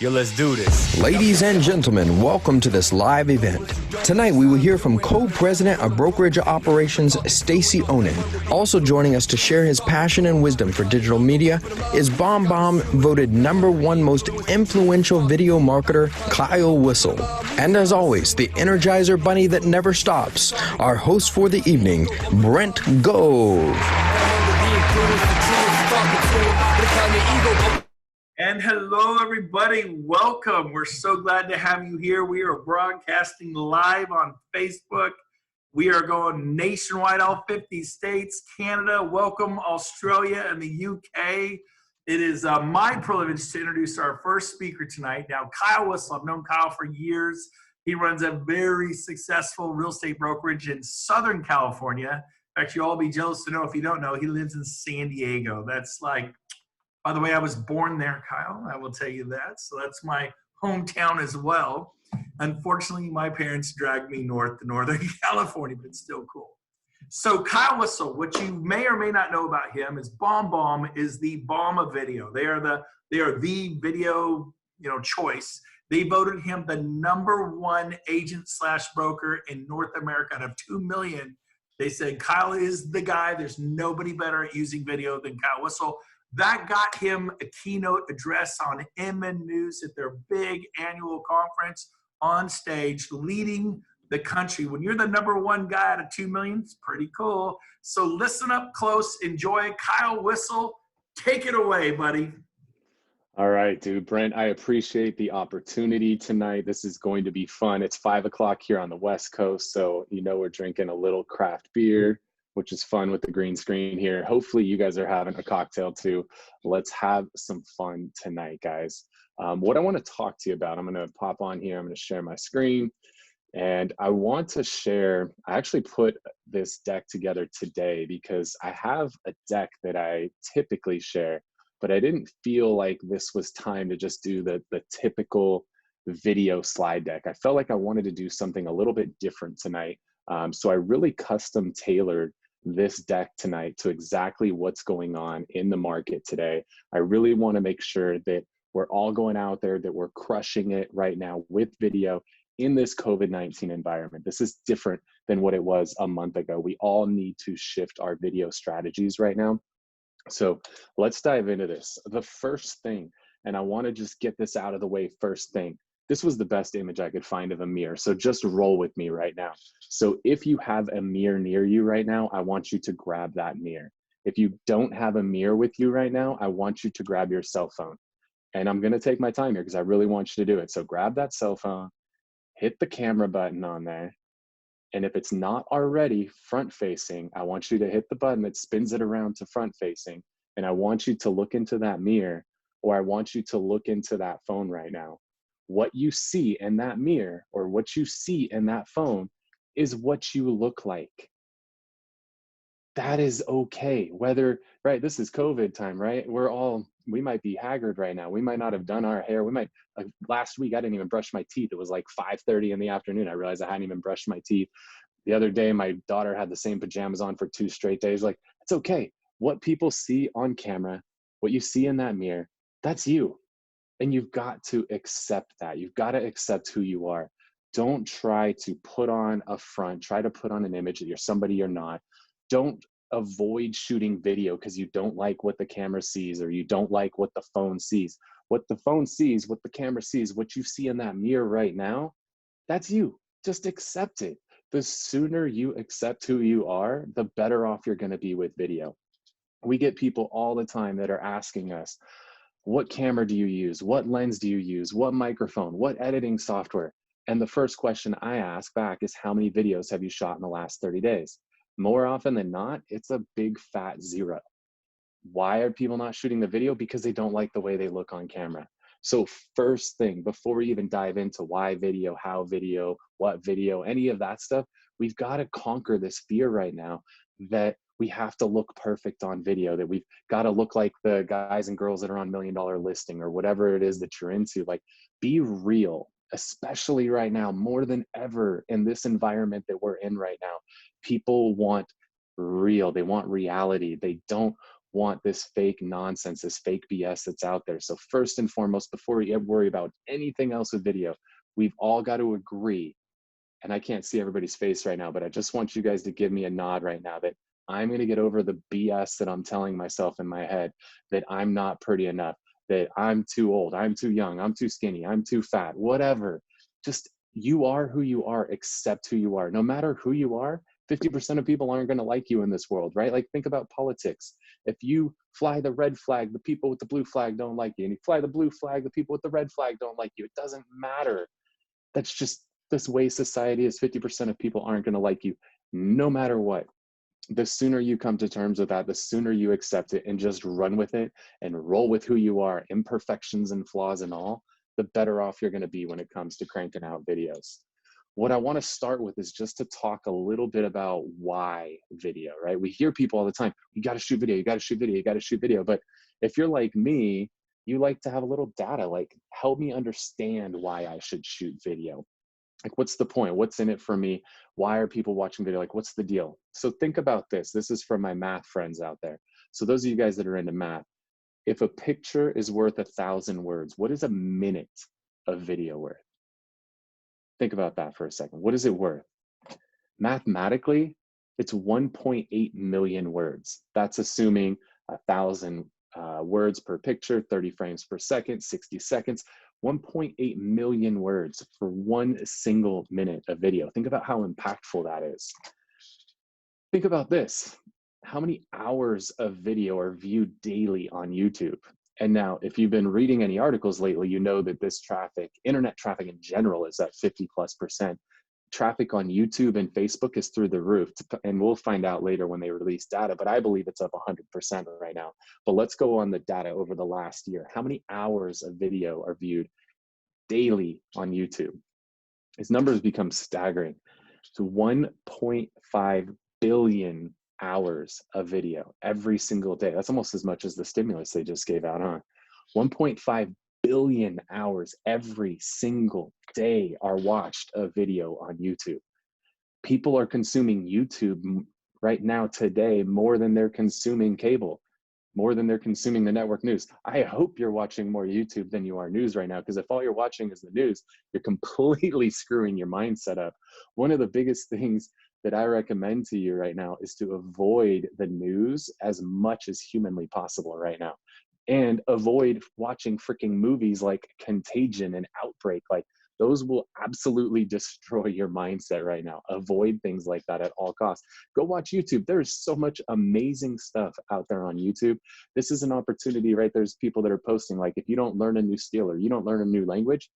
Yo, let's do this. Ladies and gentlemen, welcome to this live event. Tonight we will hear from co-president of brokerage operations, Stacey Onnen. Also joining us to share his passion and wisdom for digital media is BombBomb voted #1 most influential video marketer, Kyle Whissel. And as always, the Energizer Bunny that never stops, our host for the evening, Brent Gove. And hello, everybody. Welcome. We're so glad to have you here. We are broadcasting live on Facebook. We are going nationwide, all 50 states, Canada. Welcome, Australia and the UK. It is my privilege to introduce our first speaker tonight. Now, Kyle Whissel. I've known Kyle for years. He runs a very successful real estate brokerage in Southern California. In fact, you'll all be jealous to know, if you don't know, he lives in San Diego. That's like, by the way, I was born there, Kyle. I will tell you that. So that's my hometown as well. Unfortunately, my parents dragged me north to Northern California, but it's still cool. So Kyle Whissel, what you may or may not know about him is BombBomb is the bomb of video. They are the video, choice. They voted him the #1 agent/broker in North America out of 2 million. They said Kyle is the guy. There's nobody better at using video than Kyle Whissel. That got him a keynote address on MN News at their big annual conference on stage, leading the country. When you're the #1 guy out of 2 million, it's pretty cool. So listen up close, enjoy. Kyle Whissel, take it away, buddy. All right, dude. Brent, I appreciate the opportunity tonight. This is going to be fun. It's 5 o'clock here on the West Coast, so we're drinking a little craft beer, which is fun with the green screen here. Hopefully you guys are having a cocktail too. Let's have some fun tonight, guys. What I want to talk to you about, I'm going to pop on here. I'm going to share my screen. And I want to share, I actually put this deck together today because I have a deck that I typically share, but I didn't feel like this was time to just do the typical video slide deck. I felt like I wanted to do something a little bit different tonight. So I really custom tailored this deck tonight to exactly what's going on in the market today. I really want to make sure that we're all going out there, that we're crushing it right now with video in this COVID-19 environment. This is different than what it was a month ago. We all need to shift our video strategies right now. So let's dive into this. The first thing, and I want to just get this out of the way first thing, this was the best image I could find of a mirror. So just roll with me right now. So if you have a mirror near you right now, I want you to grab that mirror. If you don't have a mirror with you right now, I want you to grab your cell phone. And I'm going to take my time here because I really want you to do it. So grab that cell phone, hit the camera button on there. And if it's not already front facing, I want you to hit the button that spins it around to front facing. And I want you to look into that mirror, or I want you to look into that phone right now. What you see in that mirror or what you see in that phone is what you look like. That is okay. Whether, right, this is COVID time, right? We might be haggard right now. We might not have done our hair. Last week, I didn't even brush my teeth. It was like 5:30 in the afternoon. I realized I hadn't even brushed my teeth. The other day, my daughter had the same pajamas on for 2 straight days. Like, it's okay. What people see on camera, what you see in that mirror, that's you. And you've got to accept that. You've got to accept who you are. Don't try to put on a front, try to put on an image that you're somebody you're not. Don't avoid shooting video because you don't like what the camera sees or you don't like what the phone sees. What the phone sees, what the camera sees, what you see in that mirror right now, that's you. Just accept it. The sooner you accept who you are, the better off you're going to be with video. We get people all the time that are asking us, what camera do you use? What lens do you use? What microphone? What editing software? And the first question I ask back is, how many videos have you shot in the last 30 days? More often than not, it's a big fat 0. Why are people not shooting the video? Because they don't like the way they look on camera. So first thing, before we even dive into why video, how video, what video, any of that stuff, we've got to conquer this fear right now that we have to look perfect on video, that we've got to look like the guys and girls that are on $1 Million Listing or whatever it is that you're into. Like, be real, especially right now, more than ever in this environment that we're in right now. People want real. They want reality. They don't want this fake nonsense, this fake BS that's out there. So first and foremost, before we worry about anything else with video, we've all got to agree, and I can't see everybody's face right now, but I just want you guys to give me a nod right now that I'm going to get over the BS that I'm telling myself in my head, that I'm not pretty enough, that I'm too old, I'm too young, I'm too skinny, I'm too fat, whatever. Just, you are who you are, accept who you are. No matter who you are, 50% of people aren't going to like you in this world, right? Like, think about politics. If you fly the red flag, the people with the blue flag don't like you. And you fly the blue flag, the people with the red flag don't like you. It doesn't matter. That's just this way society is. 50% of people aren't going to like you no matter what. The sooner you come to terms with that, the sooner you accept it and just run with it and roll with who you are, imperfections and flaws and all, the better off you're going to be when it comes to cranking out videos. What I want to start with is just to talk a little bit about why video, right? We hear people all the time, you got to shoot video, you got to shoot video, you got to shoot video. But if you're like me, you like to have a little data, like, help me understand why I should shoot video. Like, what's the point? What's in it for me? Why are people watching video? Like, what's the deal? So think about this. This is from my math friends out there. So those of you guys that are into math, if a picture is worth 1,000 words, what is a minute of video worth? Think about that for a second. What is it worth? Mathematically, it's 1.8 million words. That's assuming 1,000 words per picture, 30 frames per second, 60 seconds, 1.8 million words for one single minute of video. Think about how impactful that is. Think about this. How many hours of video are viewed daily on YouTube? And now, if you've been reading any articles lately, you know that this traffic, internet traffic in general, is at 50+%. Traffic on YouTube and Facebook is through the roof. And we'll find out later when they release data, but I believe it's up 100% right now. But let's go on the data over the last year. How many hours of video are viewed daily on YouTube? These numbers become staggering. So 1.5 billion hours of video every single day. That's almost as much as the stimulus they just gave out, huh? 1.5 billion hours every single day are watched of video on YouTube. People are consuming YouTube right now today more than they're consuming cable, more than they're consuming the network news. I hope you're watching more YouTube than you are news right now, because if all you're watching is the news, you're completely screwing your mindset up. One of the biggest things that I recommend to you right now is to avoid the news as much as humanly possible right now. And avoid watching freaking movies like Contagion and Outbreak. Like, those will absolutely destroy your mindset right now. Avoid things like that at all costs. Go watch YouTube. There's so much amazing stuff out there on YouTube. This is an opportunity, right? There's people that are posting, like, if you don't learn a new skill or you don't learn a new language,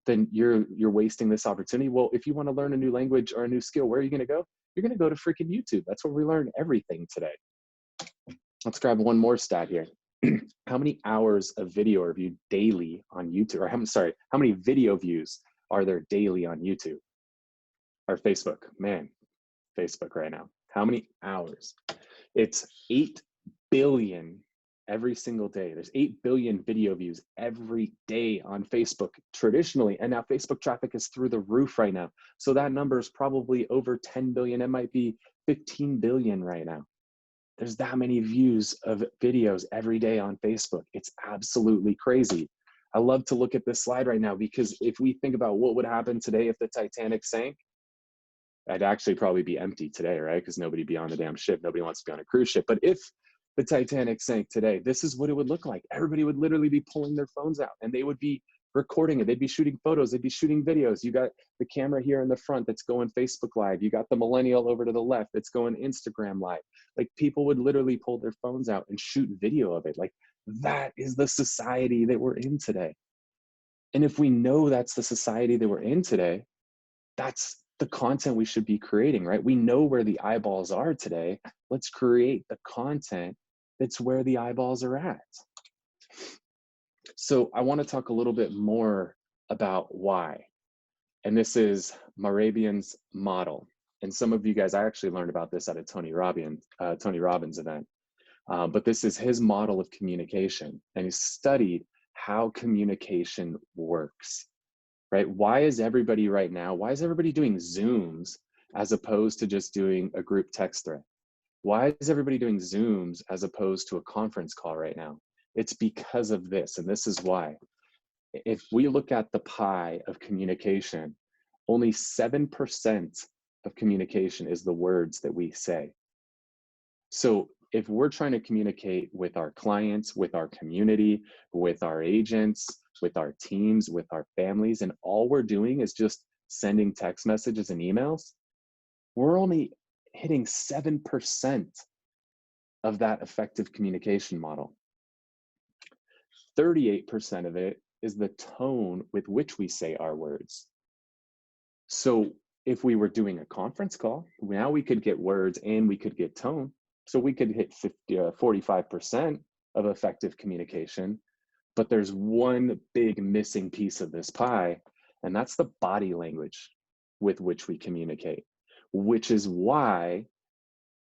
then you're wasting this opportunity. Well, if you want to learn a new language or a new skill, where are you going to go? You're going to go to freaking YouTube. That's where we learn everything today. Let's grab one more stat here. How many hours of video are viewed daily on YouTube? Or how many video views are there daily on YouTube or Facebook? Man, Facebook right now. How many hours? It's 8 billion every single day. There's 8 billion video views every day on Facebook traditionally. And now Facebook traffic is through the roof right now. So that number is probably over 10 billion. It might be 15 billion right now. There's that many views of videos every day on Facebook. It's absolutely crazy. I love to look at this slide right now, because if we think about what would happen today if the Titanic sank, I'd actually probably be empty today, right? Because nobody'd be on the damn ship. Nobody wants to be on a cruise ship. But if the Titanic sank today, this is what it would look like. Everybody would literally be pulling their phones out and they would be recording it. They'd be shooting photos. They'd be shooting videos. You got the camera here in the front that's going Facebook Live. You got the millennial over to the left that's going Instagram Live. Like, people would literally pull their phones out and shoot video of it. Like, that is the society that we're in today. And if we know that's the society that we're in today, that's the content we should be creating, right? We know where the eyeballs are today. Let's create the content that's where the eyeballs are at. So I want to talk a little bit more about why. And this is Moravian's model. And some of you guys, I actually learned about this at a Tony Robbins event. But this is his model of communication. And he studied how communication works, right? Why is everybody doing Zooms as opposed to just doing a group text thread? Why is everybody doing Zooms as opposed to a conference call right now? It's because of this, and this is why. If we look at the pie of communication, only 7% of communication is the words that we say. So if we're trying to communicate with our clients, with our community, with our agents, with our teams, with our families, and all we're doing is just sending text messages and emails, we're only hitting 7% of that effective communication model. 38% of it is the tone with which we say our words. So if we were doing a conference call, now we could get words and we could get tone. So we could hit 45% of effective communication. But there's one big missing piece of this pie, and that's the body language with which we communicate, which is why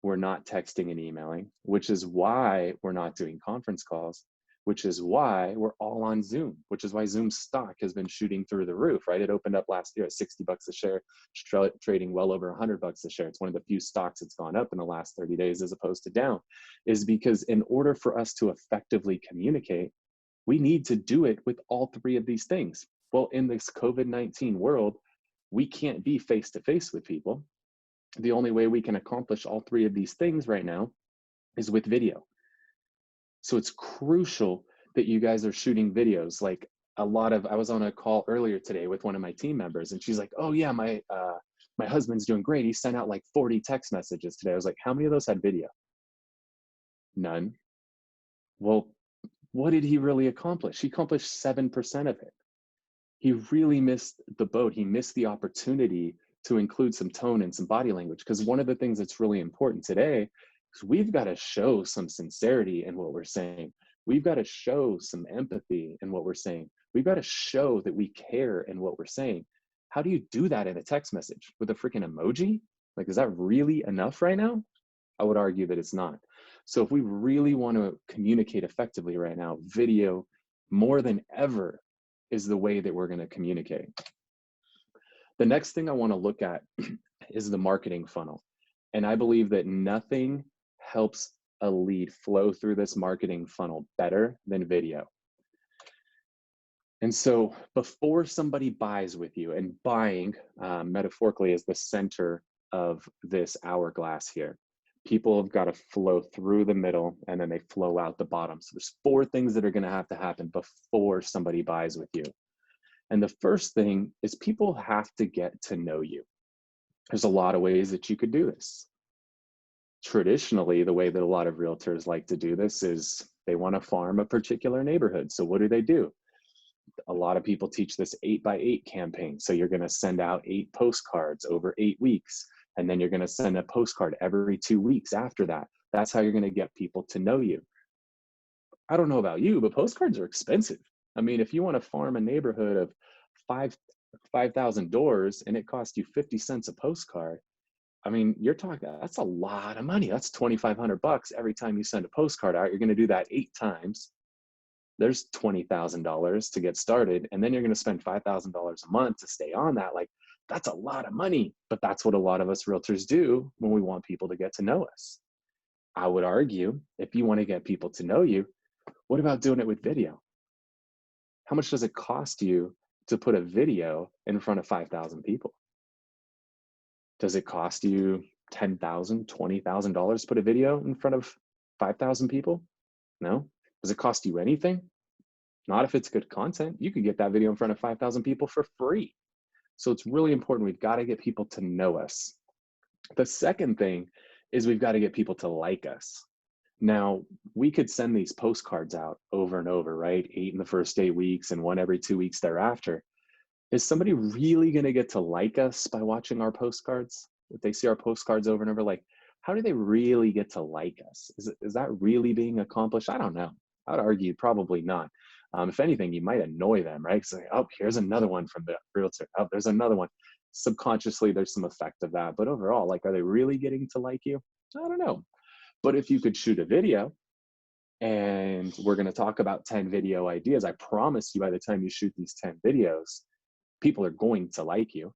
we're not texting and emailing, which is why we're not doing conference calls, which is why we're all on Zoom, which is why Zoom stock has been shooting through the roof, right? It opened up last year at 60 bucks a share, trading well over 100 bucks a share. It's one of the few stocks that's gone up in the last 30 days as opposed to down, is because in order for us to effectively communicate, we need to do it with all three of these things. Well, in this COVID-19 world, we can't be face-to-face with people. The only way we can accomplish all three of these things right now is with video. So it's crucial that you guys are shooting videos. Like I was on a call earlier today with one of my team members, and she's like, oh yeah, my husband's doing great. He sent out like 40 text messages today. I was like, how many of those had video? None. Well, what did he really accomplish? He accomplished 7% of it. He really missed the boat. He missed the opportunity to include some tone and some body language. Because one of the things that's really important today is we've got to show some sincerity in what we're saying. We've got to show some empathy in what we're saying. We've got to show that we care in what we're saying. How do you do that in a text message with a freaking emoji? Like, is that really enough right now? I would argue that it's not. So if we really want to communicate effectively right now, video more than ever is the way that we're going to communicate. The next thing I want to look at is the marketing funnel. And I believe that nothing helps a lead flow through this marketing funnel better than video. And so before somebody buys with you, and buying metaphorically is the center of this hourglass here, people have got to flow through the middle and then they flow out the bottom. So there's 4 things that are going to have to happen before somebody buys with you. And the first thing is people have to get to know you. There's a lot of ways that you could do this. Traditionally, the way that a lot of realtors like to do this is they want to farm a particular neighborhood. So what do? A lot of people teach this 8x8 campaign. So you're going to send out 8 postcards over 8 weeks. And then you're going to send a postcard every 2 weeks after that. That's how you're going to get people to know you. I don't know about you, but postcards are expensive. I mean, if you want to farm a neighborhood of 5,000 doors and it costs you 50 cents a postcard, I mean, you're talking, that's a lot of money. That's 2,500 bucks every time you send a postcard out. You're going to do that 8 times. There's $20,000 to get started. And then you're going to spend $5,000 a month to stay on that. Like, that's a lot of money, but that's what a lot of us realtors do when we want people to get to know us. I would argue, if you want to get people to know you, what about doing it with video? How much does it cost you to put a video in front of 5,000 people? Does it cost you $10,000, $20,000 to put a video in front of 5,000 people? No. Does it cost you anything? Not if it's good content. You could get that video in front of 5,000 people for free. So it's really important. We've got to get people to know us. The second thing is we've got to get people to like us. Now, we could send these postcards out over and over, right? 8 in the first 8 weeks and 1 every 2 weeks thereafter. Is somebody really going to get to like us by watching our postcards? If they see our postcards over and over, like, how do they really get to like us? Is that really being accomplished? I don't know. I would argue probably not. If anything, you might annoy them, right? Because, oh, here's another one from the realtor. Oh, there's another one. Subconsciously, there's some effect of that. But overall, like, are they really getting to like you? I don't know. But if you could shoot a video, and we're going to talk about 10 video ideas, I promise you by the time you shoot these 10 videos, people are going to like you.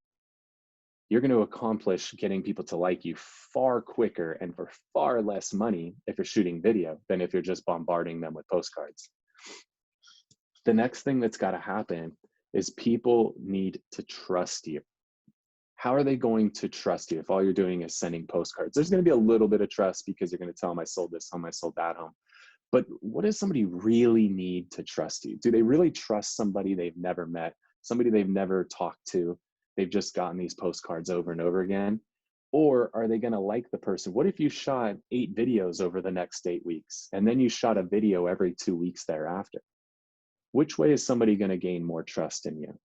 you're going to accomplish getting people to like you far quicker and for far less money if you're shooting video than if you're just bombarding them with postcards. The next thing that's got to happen is people need to trust you. How are they going to trust you if all you're doing is sending postcards? There's going to be a little bit of trust because you're going to tell them I sold this home, I sold that home. But what does somebody really need to trust you? Do they really trust somebody they've never met, somebody they've never talked to? They've just gotten these postcards over and over again? Or are they going to like the person? What if you shot 8 videos over the next 8 weeks and then you shot a video every 2 weeks thereafter? Which way is somebody going to gain more trust in you?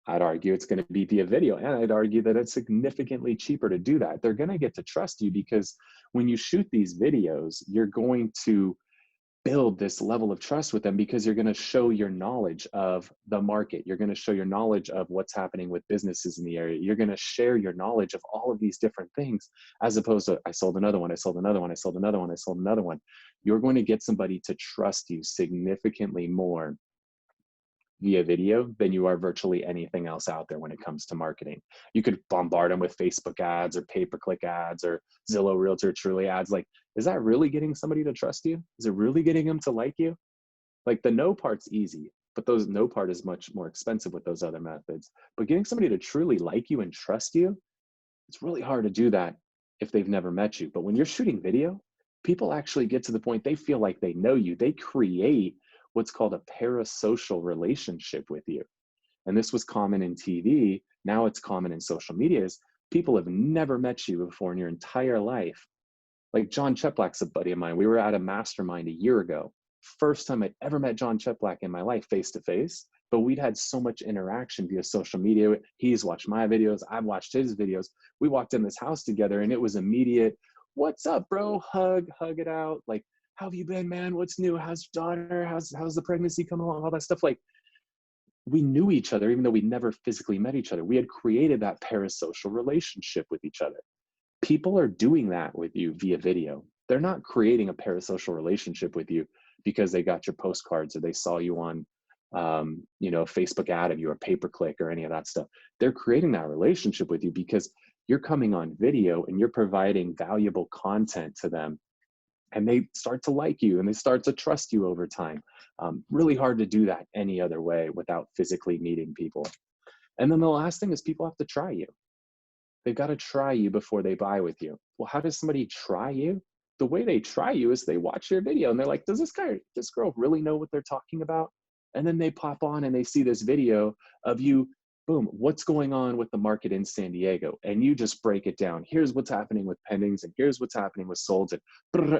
I'd argue it's going to be via video, and I'd argue that it's significantly cheaper to do that. They're going to get to trust you because when you shoot these videos, you're going to build this level of trust with them because you're going to show your knowledge of the market. You're going to show your knowledge of what's happening with businesses in the area. You're going to share your knowledge of all of these different things, as opposed to I sold another one, I sold another one, I sold another one, I sold another one. You're going to get somebody to trust you significantly more via video than you are virtually anything else out there when it comes to marketing. You could bombard them with Facebook ads or pay-per-click ads or Zillow Realtor Truly ads. Like, is that really getting somebody to trust you? Is it really getting them to like you? Like, the no part's easy, but those no part is much more expensive with those other methods. But getting somebody to truly like you and trust you, it's really hard to do that if they've never met you. But when you're shooting video, people actually get to the point they feel like they know you. They create what's called a parasocial relationship with you. And this was common in TV. Now it's common in social media. Is people have never met you before in your entire life. Like John Cheplack's a buddy of mine. We were at a mastermind a year ago. First time I'd ever met John Cheplack in my life face to face, but we'd had so much interaction via social media. He's watched my videos. I've watched his videos. We walked in this house together and it was immediate. What's up, bro? Hug it out. Like, how have you been, man? What's new? How's your daughter? How's the pregnancy coming along? All that stuff. Like, we knew each other, even though we never physically met each other. We had created that parasocial relationship with each other. People are doing that with you via video. They're not creating a parasocial relationship with you because they got your postcards or they saw you on, a Facebook ad of you or pay-per-click or any of that stuff. They're creating that relationship with you because you're coming on video and you're providing valuable content to them. And they start to like you and they start to trust you over time. Really hard to do that any other way without physically meeting people. And then the last thing is people have to try you. They've got to try you before they buy with you. Well, how does somebody try you? The way they try you is they watch your video and they're like, does this girl really know what they're talking about? And then they pop on and they see this video of you, boom, what's going on with the market in San Diego? And you just break it down. Here's what's happening with pendings and here's what's happening with solds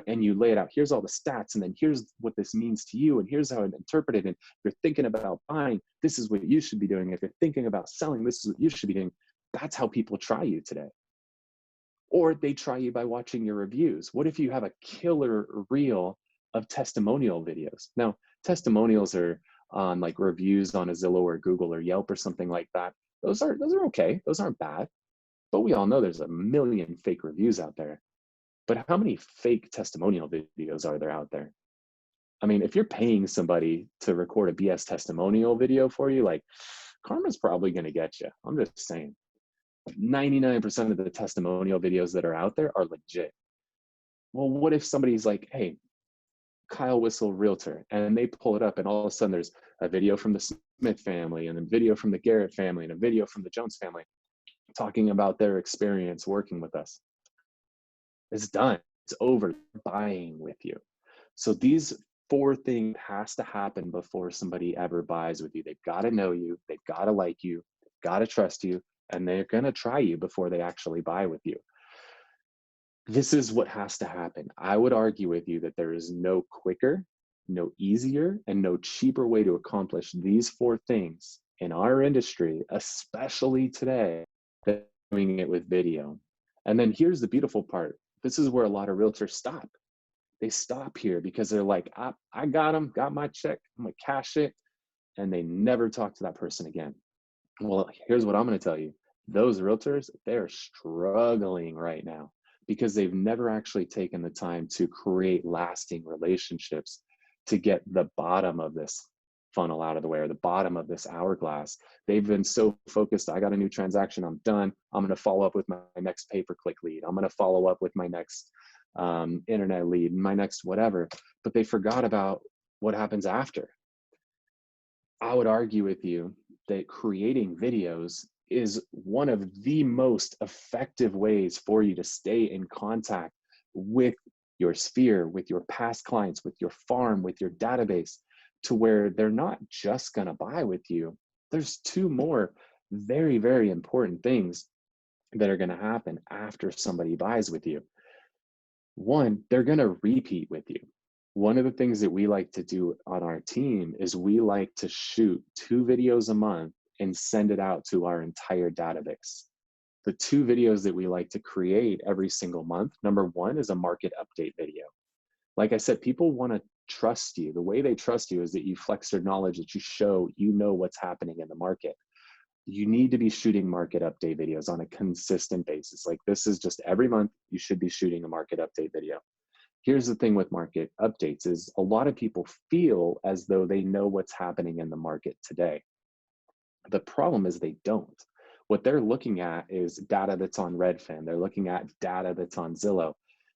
and you lay it out. Here's all the stats and then here's what this means to you and here's how I interpret it. And if you're thinking about buying, this is what you should be doing. If you're thinking about selling, this is what you should be doing. That's how people try you today. Or they try you by watching your reviews. What if you have a killer reel of testimonial videos? Now, testimonials are on like reviews on a Zillow or Google or Yelp or something like that. Those are okay. Those aren't bad. But we all know there's a million fake reviews out there. But how many fake testimonial videos are there out there? I mean, if you're paying somebody to record a BS testimonial video for you, like karma's probably going to get you. I'm just saying. 99% of the testimonial videos that are out there are legit. Well, what if somebody's like, hey, Kyle Whissel Realtor, and they pull it up and all of a sudden there's a video from the Smith family and a video from the Garrett family and a video from the Jones family talking about their experience working with us. It's done. It's over. Buying with you. So these 4 things has to happen before somebody ever buys with you. They've got to know you. They've got to like you. They've got to trust you. And they're going to try you before they actually buy with you. This is what has to happen. I would argue with you that there is no quicker, no easier, and no cheaper way to accomplish these 4 things in our industry, especially today, than doing it with video. And then here's the beautiful part. This is where a lot of realtors stop. They stop here because they're like, I got them, got my check, I'm going to cash it. And they never talk to that person again. Well, here's what I'm going to tell you. Those realtors, they're struggling right now because they've never actually taken the time to create lasting relationships to get the bottom of this funnel out of the way, or the bottom of this hourglass. They've been so focused, I got a new transaction, I'm done. I'm going to follow up with my next pay-per-click lead. I'm going to follow up with my next internet lead, my next whatever. But they forgot about what happens after. I would argue with you that creating videos is one of the most effective ways for you to stay in contact with your sphere, with your past clients, with your farm, with your database, to where they're not just going to buy with you. There's two more very, very important things that are going to happen after somebody buys with you. One, they're going to repeat with you. One of the things that we like to do on our team is we like to shoot 2 videos a month and send it out to our entire database. The 2 videos that we like to create every single month, number 1 is a market update video. Like I said, people want to trust you. The way they trust you is that you flex their knowledge, that you show you know what's happening in the market. You need to be shooting market update videos on a consistent basis. Like, this is just every month you should be shooting a market update video. Here's the thing with market updates is a lot of people feel as though they know what's happening in the market today. The problem is they don't. What they're looking at is data that's on Redfin. They're looking at data that's on Zillow.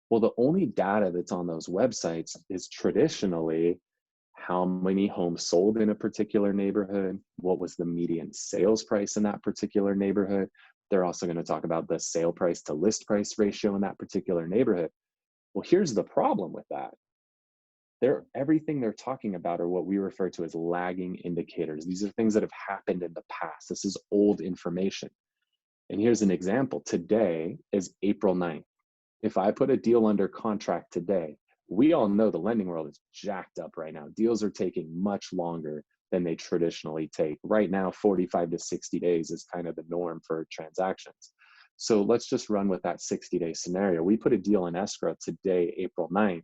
Well, the only data that's on those websites is traditionally how many homes sold in a particular neighborhood, what was the median sales price in that particular neighborhood. They're also going to talk about the sale price to list price ratio in that particular neighborhood. Well, here's the problem with that. Everything they're talking about are what we refer to as lagging indicators. These are things that have happened in the past. This is old information. And here's an example. Today is April 9th. If I put a deal under contract today, we all know the lending world is jacked up right now. Deals are taking much longer than they traditionally take. Right now, 45 to 60 days is kind of the norm for transactions. So let's just run with that 60-day scenario. We put a deal in escrow today, April 9th.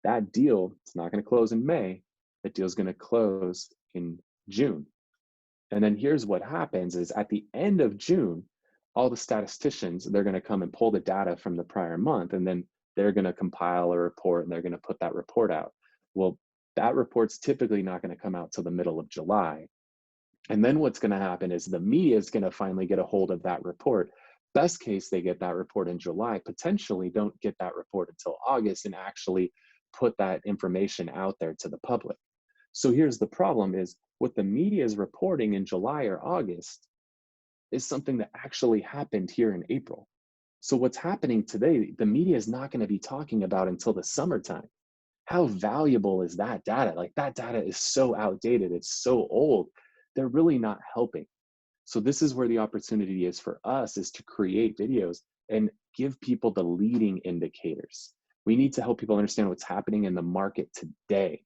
That deal, it's not going to close in May. That deal is going to close in June. And then here's what happens is at the end of June, all the statisticians, they're going to come and pull the data from the prior month, and then they're going to compile a report and they're going to put that report out. Well, that report's typically not going to come out till the middle of July. And then what's going to happen is the media is going to finally get a hold of that report. Best case, they get that report in July, potentially don't get that report until August and actually put that information out there to the public. So here's the problem is what the media is reporting in July or August is something that actually happened here in April. So what's happening today, the media is not going to be talking about until the summertime. How valuable is that data? Like, that data is so outdated. It's so old. They're really not helping. So this is where the opportunity is for us, is to create videos and give people the leading indicators. We need to help people understand what's happening in the market today.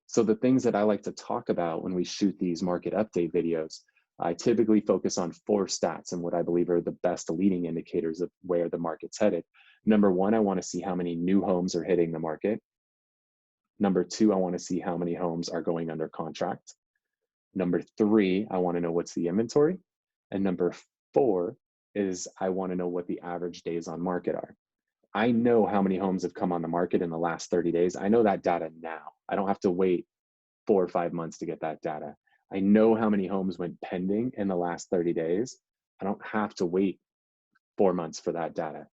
So the things that I like to talk about when we shoot these market update videos, I typically focus on 4 stats and what I believe are the best leading indicators of where the market's headed. Number 1, I want to see how many new homes are hitting the market. Number 2, I want to see how many homes are going under contract. Number 3, I want to know what's the inventory. And number 4 is I want to know what the average days on market are. I know how many homes have come on the market in the last 30 days. I know that data now. I don't have to wait 4 or 5 months to get that data. I know how many homes went pending in the last 30 days. I don't have to wait 4 months for that data.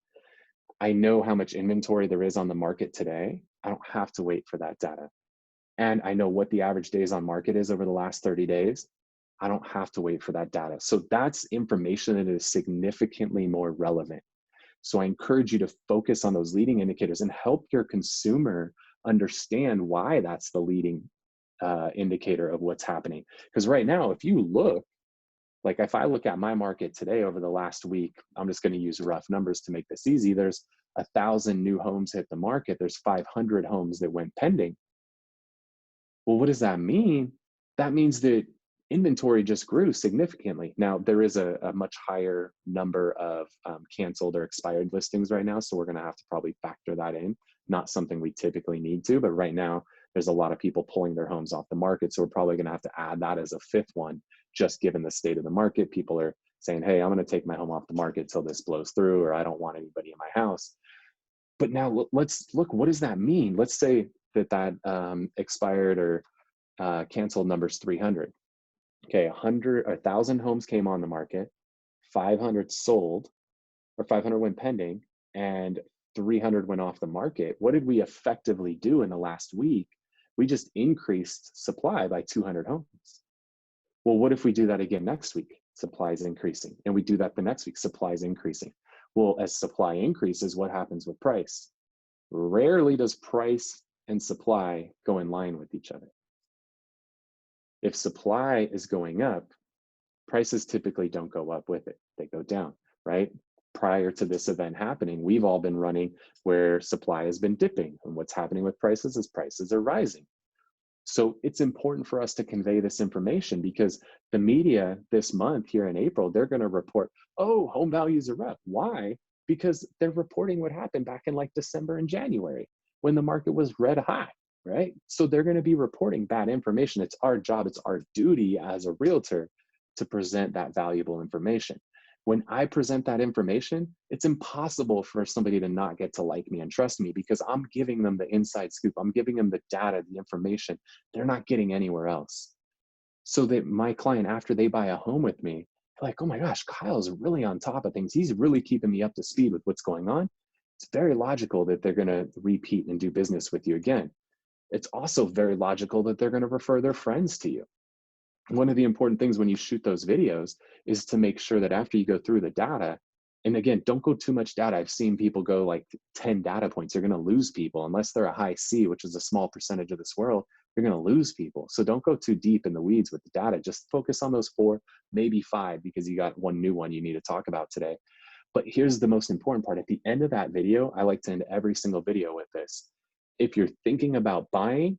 I know how much inventory there is on the market today. I don't have to wait for that data. And I know what the average days on market is over the last 30 days. I don't have to wait for that data. So that's information that is significantly more relevant. So I encourage you to focus on those leading indicators and help your consumer understand why that's the leading indicator of what's happening. Because right now, if you look, like if I look at my market today over the last week, I'm just going to use rough numbers to make this easy. There's 1,000 new homes hit the market. There's 500 homes that went pending. Well, what does that mean? That means that inventory just grew significantly. Now, there is a much higher number of canceled or expired listings right now, so we're going to have to probably factor that in. Not something we typically need to, but right now, there's a lot of people pulling their homes off the market, so we're probably going to have to add that as a 5th one, just given the state of the market. People are saying, hey, I'm going to take my home off the market till this blows through, or I don't want anybody in my house. But now let's look, what does that mean? Let's say that expired or canceled number's 300. Okay, 1,000 homes came on the market, 500 sold, or 500 went pending, and 300 went off the market. What did we effectively do in the last week? We just increased supply by 200 homes. Well, what if we do that again next week? Supply is increasing. And we do that the next week, supply is increasing. Well, as supply increases, what happens with price? Rarely does price and supply go in line with each other. If supply is going up, prices typically don't go up with it. They go down, right? Prior to this event happening, we've all been running where supply has been dipping. And what's happening with prices is prices are rising. So it's important for us to convey this information, because the media this month here in April, they're going to report, oh, home values are up. Why? Because they're reporting what happened back in like December and January when the market was red hot, right? So they're going to be reporting bad information. It's our job, it's our duty as a realtor to present that valuable information. When I present that information, it's impossible for somebody to not get to like me and trust me, because I'm giving them the inside scoop. I'm giving them the data, the information they're not getting anywhere else. So that my client, after they buy a home with me, they're like, oh my gosh, Kyle's really on top of things. He's really keeping me up to speed with what's going on. It's very logical that they're going to repeat and do business with you again. It's also very logical that they're going to refer their friends to you. One of the important things when you shoot those videos is to make sure that after you go through the data, and again, don't go too much data. I've seen people go like 10 data points. You're going to lose people unless they're a high C, which is a small percentage of this world. You're going to lose people. So don't go too deep in the weeds with the data. Just focus on those 4, maybe 5, because you got one new one you need to talk about today. But here's the most important part. At the end of that video, I like to end every single video with this. If you're thinking about buying,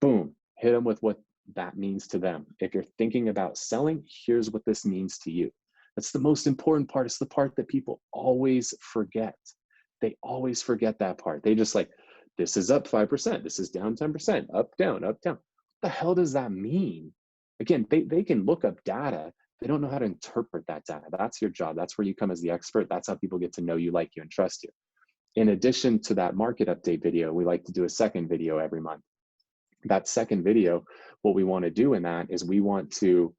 boom, hit them with what that means to them. If you're thinking about selling, here's what this means to you. That's the most important part. It's the part that people always forget. They always forget that part. They just like, this is up 5%, this is down 10%, up, down, up, down. What the hell does that mean? Again, they can look up data. They don't know how to interpret that data. That's your job. That's where you come as the expert. That's how people get to know you, like you, and trust you. In addition to that market update video, we like to do a second video every month. That second video, what we want to do in that is we want to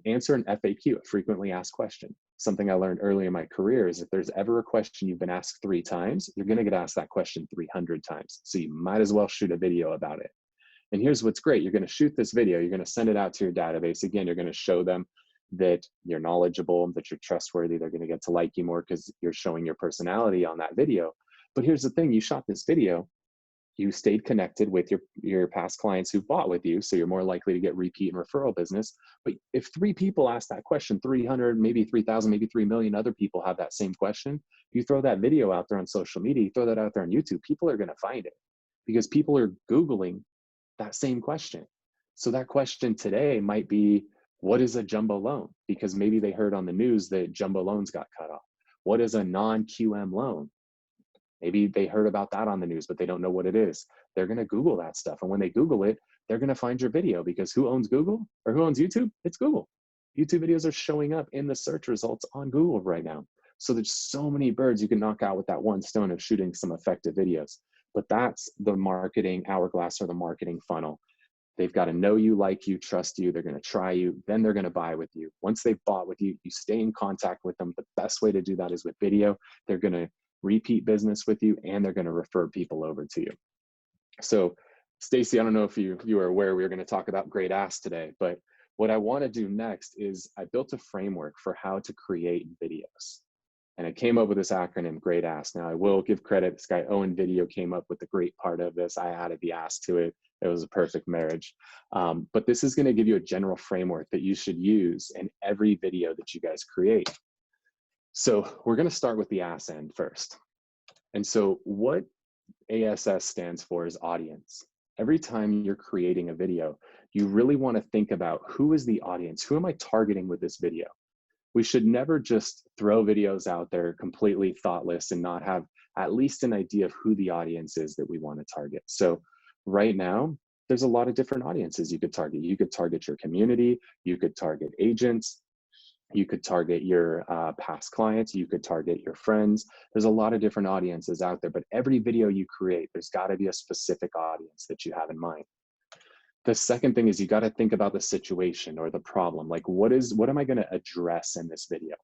answer an FAQ, a frequently asked question. Something I learned early in my career is if there's ever a question you've been asked 3 times, you're going to get asked that question 300 times. So you might as well shoot a video about it. And here's what's great. You're going to shoot this video. You're going to send it out to your database. Again, you're going to show them that you're knowledgeable, that you're trustworthy. They're going to get to like you more because you're showing your personality on that video. But here's the thing. You shot this video. You stayed connected with your past clients who bought with you, so you're more likely to get repeat and referral business. But if 3 people ask that question, 300, maybe 3,000, maybe 3 million other people have that same question, you throw that video out there on social media, you throw that out there on YouTube, people are going to find it because people are Googling that same question. So that question today might be, what is a jumbo loan? Because maybe they heard on the news that jumbo loans got cut off. What is a non-QM loan? Maybe they heard about that on the news, but they don't know what it is. They're going to Google that stuff. And when they Google it, they're going to find your video, because who owns Google or who owns YouTube? It's Google. YouTube videos are showing up in the search results on Google right now. So there's so many birds you can knock out with that one stone of shooting some effective videos. But that's the marketing hourglass, or the marketing funnel. They've got to know you, like you, trust you. They're going to try you. Then they're going to buy with you. Once they've bought with you, you stay in contact with them. The best way to do that is with video. They're going to repeat business with you, and they're going to refer people over to you. So Stacey, I don't know if you are aware we were going to talk about great ask today, but what I want to do next is I built a framework for how to create videos. And I came up with this acronym, great ask. Now I will give credit, this guy Onnen Video came up with the great part of this. I added the ask to it. It was a perfect marriage. But this is going to give you a general framework that you should use in every video that you guys create. So we're going to start with the ask end first. And so what ASS stands for is audience. Every time you're creating a video, you really want to think about, who is the audience? Who am I targeting with this video? We should never just throw videos out there completely thoughtless and not have at least an idea of who the audience is that we want to target. So right now, there's a lot of different audiences you could target. You could target your community, you could target agents, you could target your past clients, you could target your friends. There's a lot of different audiences out there, but every video you create, there's got to be a specific audience that you have in mind. The second thing is you got to think about the situation or the problem. Like, what am I going to address in this video?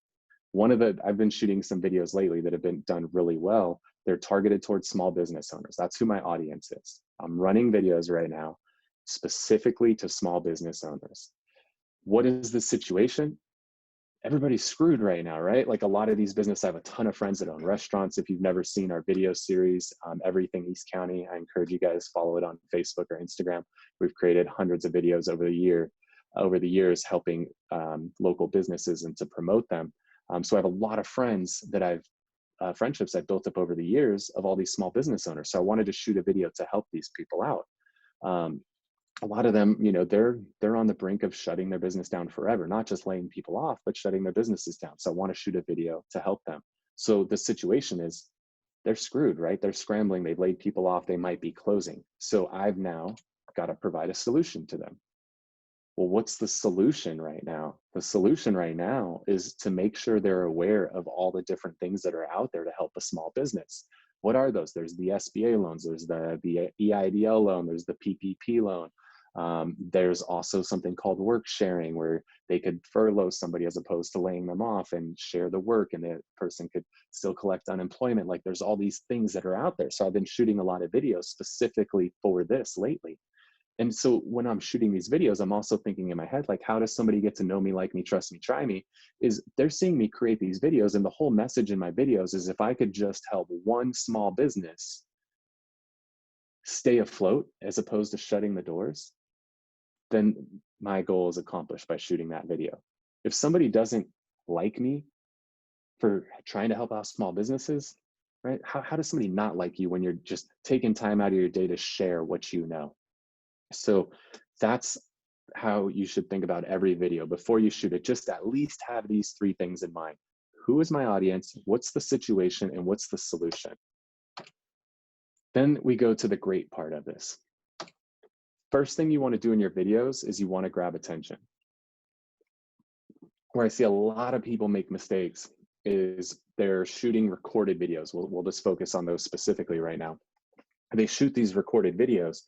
I've been shooting some videos lately that have been done really well. They're targeted towards small business owners. That's who my audience is. I'm running videos right now specifically to small business owners. What is the situation? Everybody's screwed right now, right? Like a lot of these businesses, I have a ton of friends that own restaurants. If you've never seen our video series, Everything East County, I encourage you guys follow it on Facebook or Instagram. We've created hundreds of videos over the years, helping local businesses and to promote them. So I have a lot of friends that friendships I've built up over the years of all these small business owners. So I wanted to shoot a video to help these people out. A lot of them, they're on the brink of shutting their business down forever, not just laying people off, but shutting their businesses down. So I want to shoot a video to help them. So the situation is they're screwed, right? They're scrambling. They've laid people off. They might be closing. So I've now got to provide a solution to them. Well, what's the solution right now? The solution right now is to make sure they're aware of all the different things that are out there to help a small business. What are those? There's the SBA loans, there's the EIDL loan, there's the PPP loan. There's also something called work sharing where they could furlough somebody as opposed to laying them off and share the work, and the person could still collect unemployment. Like there's all these things that are out there. So I've been shooting a lot of videos specifically for this lately. And so when I'm shooting these videos, I'm also thinking in my head, like, how does somebody get to know me, like me, trust me, try me? Is they're seeing me create these videos, and the whole message in my videos is if I could just help one small business stay afloat as opposed to shutting the doors, then my goal is accomplished by shooting that video. If somebody doesn't like me for trying to help out small businesses, right? How does somebody not like you when you're just taking time out of your day to share what you know? So that's how you should think about every video. Before you shoot it, just at least have these three things in mind. Who is my audience? What's the situation? And what's the solution? Then we go to the great part of this. First thing you want to do in your videos is you want to grab attention. Where I see a lot of people make mistakes is they're shooting recorded videos. We'll just focus on those specifically right now. They shoot these recorded videos,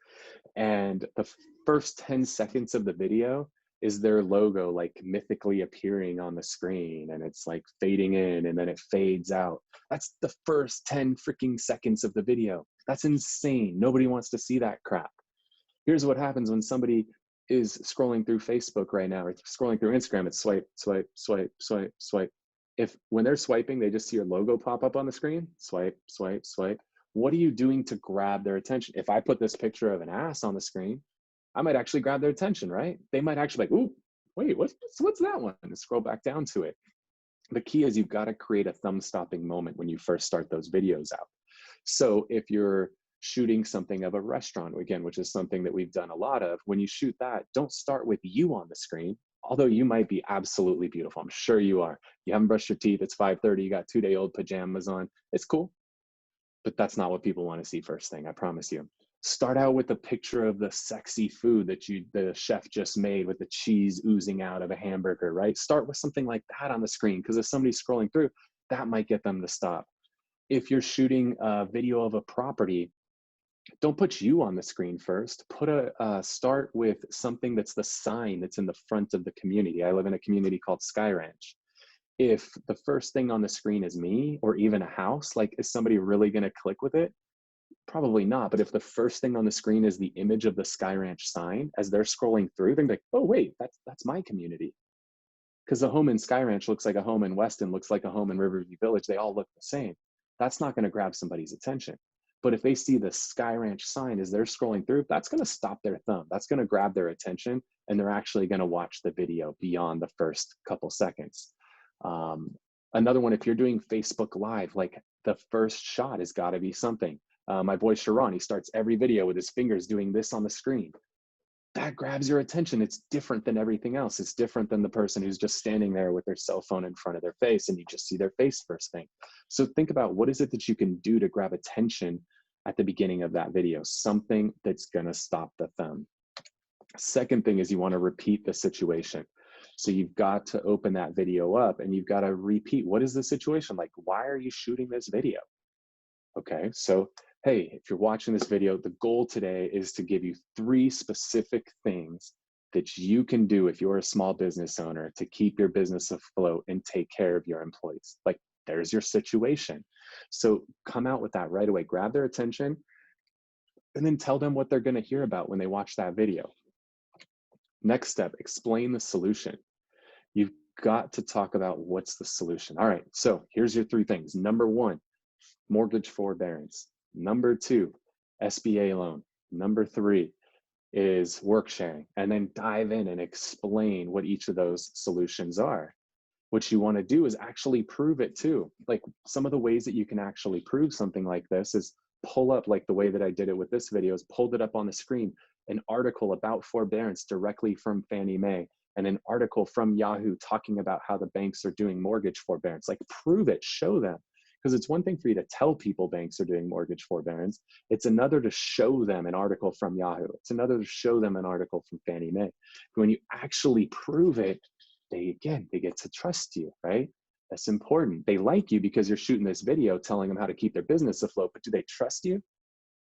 and the first 10 seconds of the video is their logo like mythically appearing on the screen, and it's like fading in and then it fades out. That's the first 10 freaking seconds of the video. That's insane. Nobody wants to see that crap. Here's what happens when somebody is scrolling through Facebook right now or scrolling through Instagram. It's swipe, swipe, swipe, swipe, swipe. If when they're swiping, they just see your logo pop up on the screen, swipe, swipe, swipe. What are you doing to grab their attention? If I put this picture of an ass on the screen, I might actually grab their attention, right? They might actually be like, ooh, wait, what's that one? And scroll back down to it. The key is you've got to create a thumb-stopping moment when you first start those videos out. So if you're shooting something of a restaurant, again, which is something that we've done a lot of, when you shoot that, don't start with you on the screen, although you might be absolutely beautiful. I'm sure you are. You haven't brushed your teeth, it's 5:30, you got 2-day-old pajamas on. It's cool. But that's not what people want to see first thing, I promise you. Start out with a picture of the sexy food that the chef just made with the cheese oozing out of a hamburger, right? Start with something like that on the screen, because if somebody's scrolling through, that might get them to stop. If you're shooting a video of a property, don't put you on the screen first. Start with something that's the sign that's in the front of the community. I live in a community called Sky Ranch. If the first thing on the screen is me or even a house, like, is somebody really going to click with it? Probably not. But if the first thing on the screen is the image of the Sky Ranch sign, as they're scrolling through, they're like, oh, wait, that's my community. Because a home in Sky Ranch looks like a home in Weston, looks like a home in Riverview Village. They all look the same. That's not going to grab somebody's attention. But if they see the Sky Ranch sign as they're scrolling through, that's going to stop their thumb. That's going to grab their attention, and they're actually going to watch the video beyond the first couple seconds. Another one, if you're doing Facebook Live, like, the first shot has got to be something. My boy Sharon, he starts every video with his fingers doing this on the screen. That grabs your attention. It's different than everything else. It's different than the person who's just standing there with their cell phone in front of their face and you just see their face first thing. So think about what is it that you can do to grab attention at the beginning of that video, something that's going to stop the thumb. Second thing is you want to repeat the situation. So you've got to open that video up and you've got to repeat, what is the situation? Like, why are you shooting this video? Okay, so hey, if you're watching this video, the goal today is to give you 3 specific things that you can do if you're a small business owner to keep your business afloat and take care of your employees. Like, there's your situation. So come out with that right away, grab their attention, and then tell them what they're going to hear about when they watch that video. Next step, explain the solution. You've got to talk about what's the solution. All right, so here's your 3 things. Number 1, mortgage forbearance. Number 2, SBA loan. Number 3 is work sharing. And then dive in and explain what each of those solutions are. What you want to do is actually prove it too. Like, some of the ways that you can actually prove something like this is pull up, like the way that I did it with this video, is pulled it up on the screen, an article about forbearance directly from Fannie Mae, and an article from Yahoo talking about how the banks are doing mortgage forbearance. Like, prove it, show them. Because it's one thing for you to tell people banks are doing mortgage forbearance. It's another to show them an article from Yahoo. It's another to show them an article from Fannie Mae. When you actually prove it, they get to trust you, right? That's important. They like you because you're shooting this video telling them how to keep their business afloat, but do they trust you?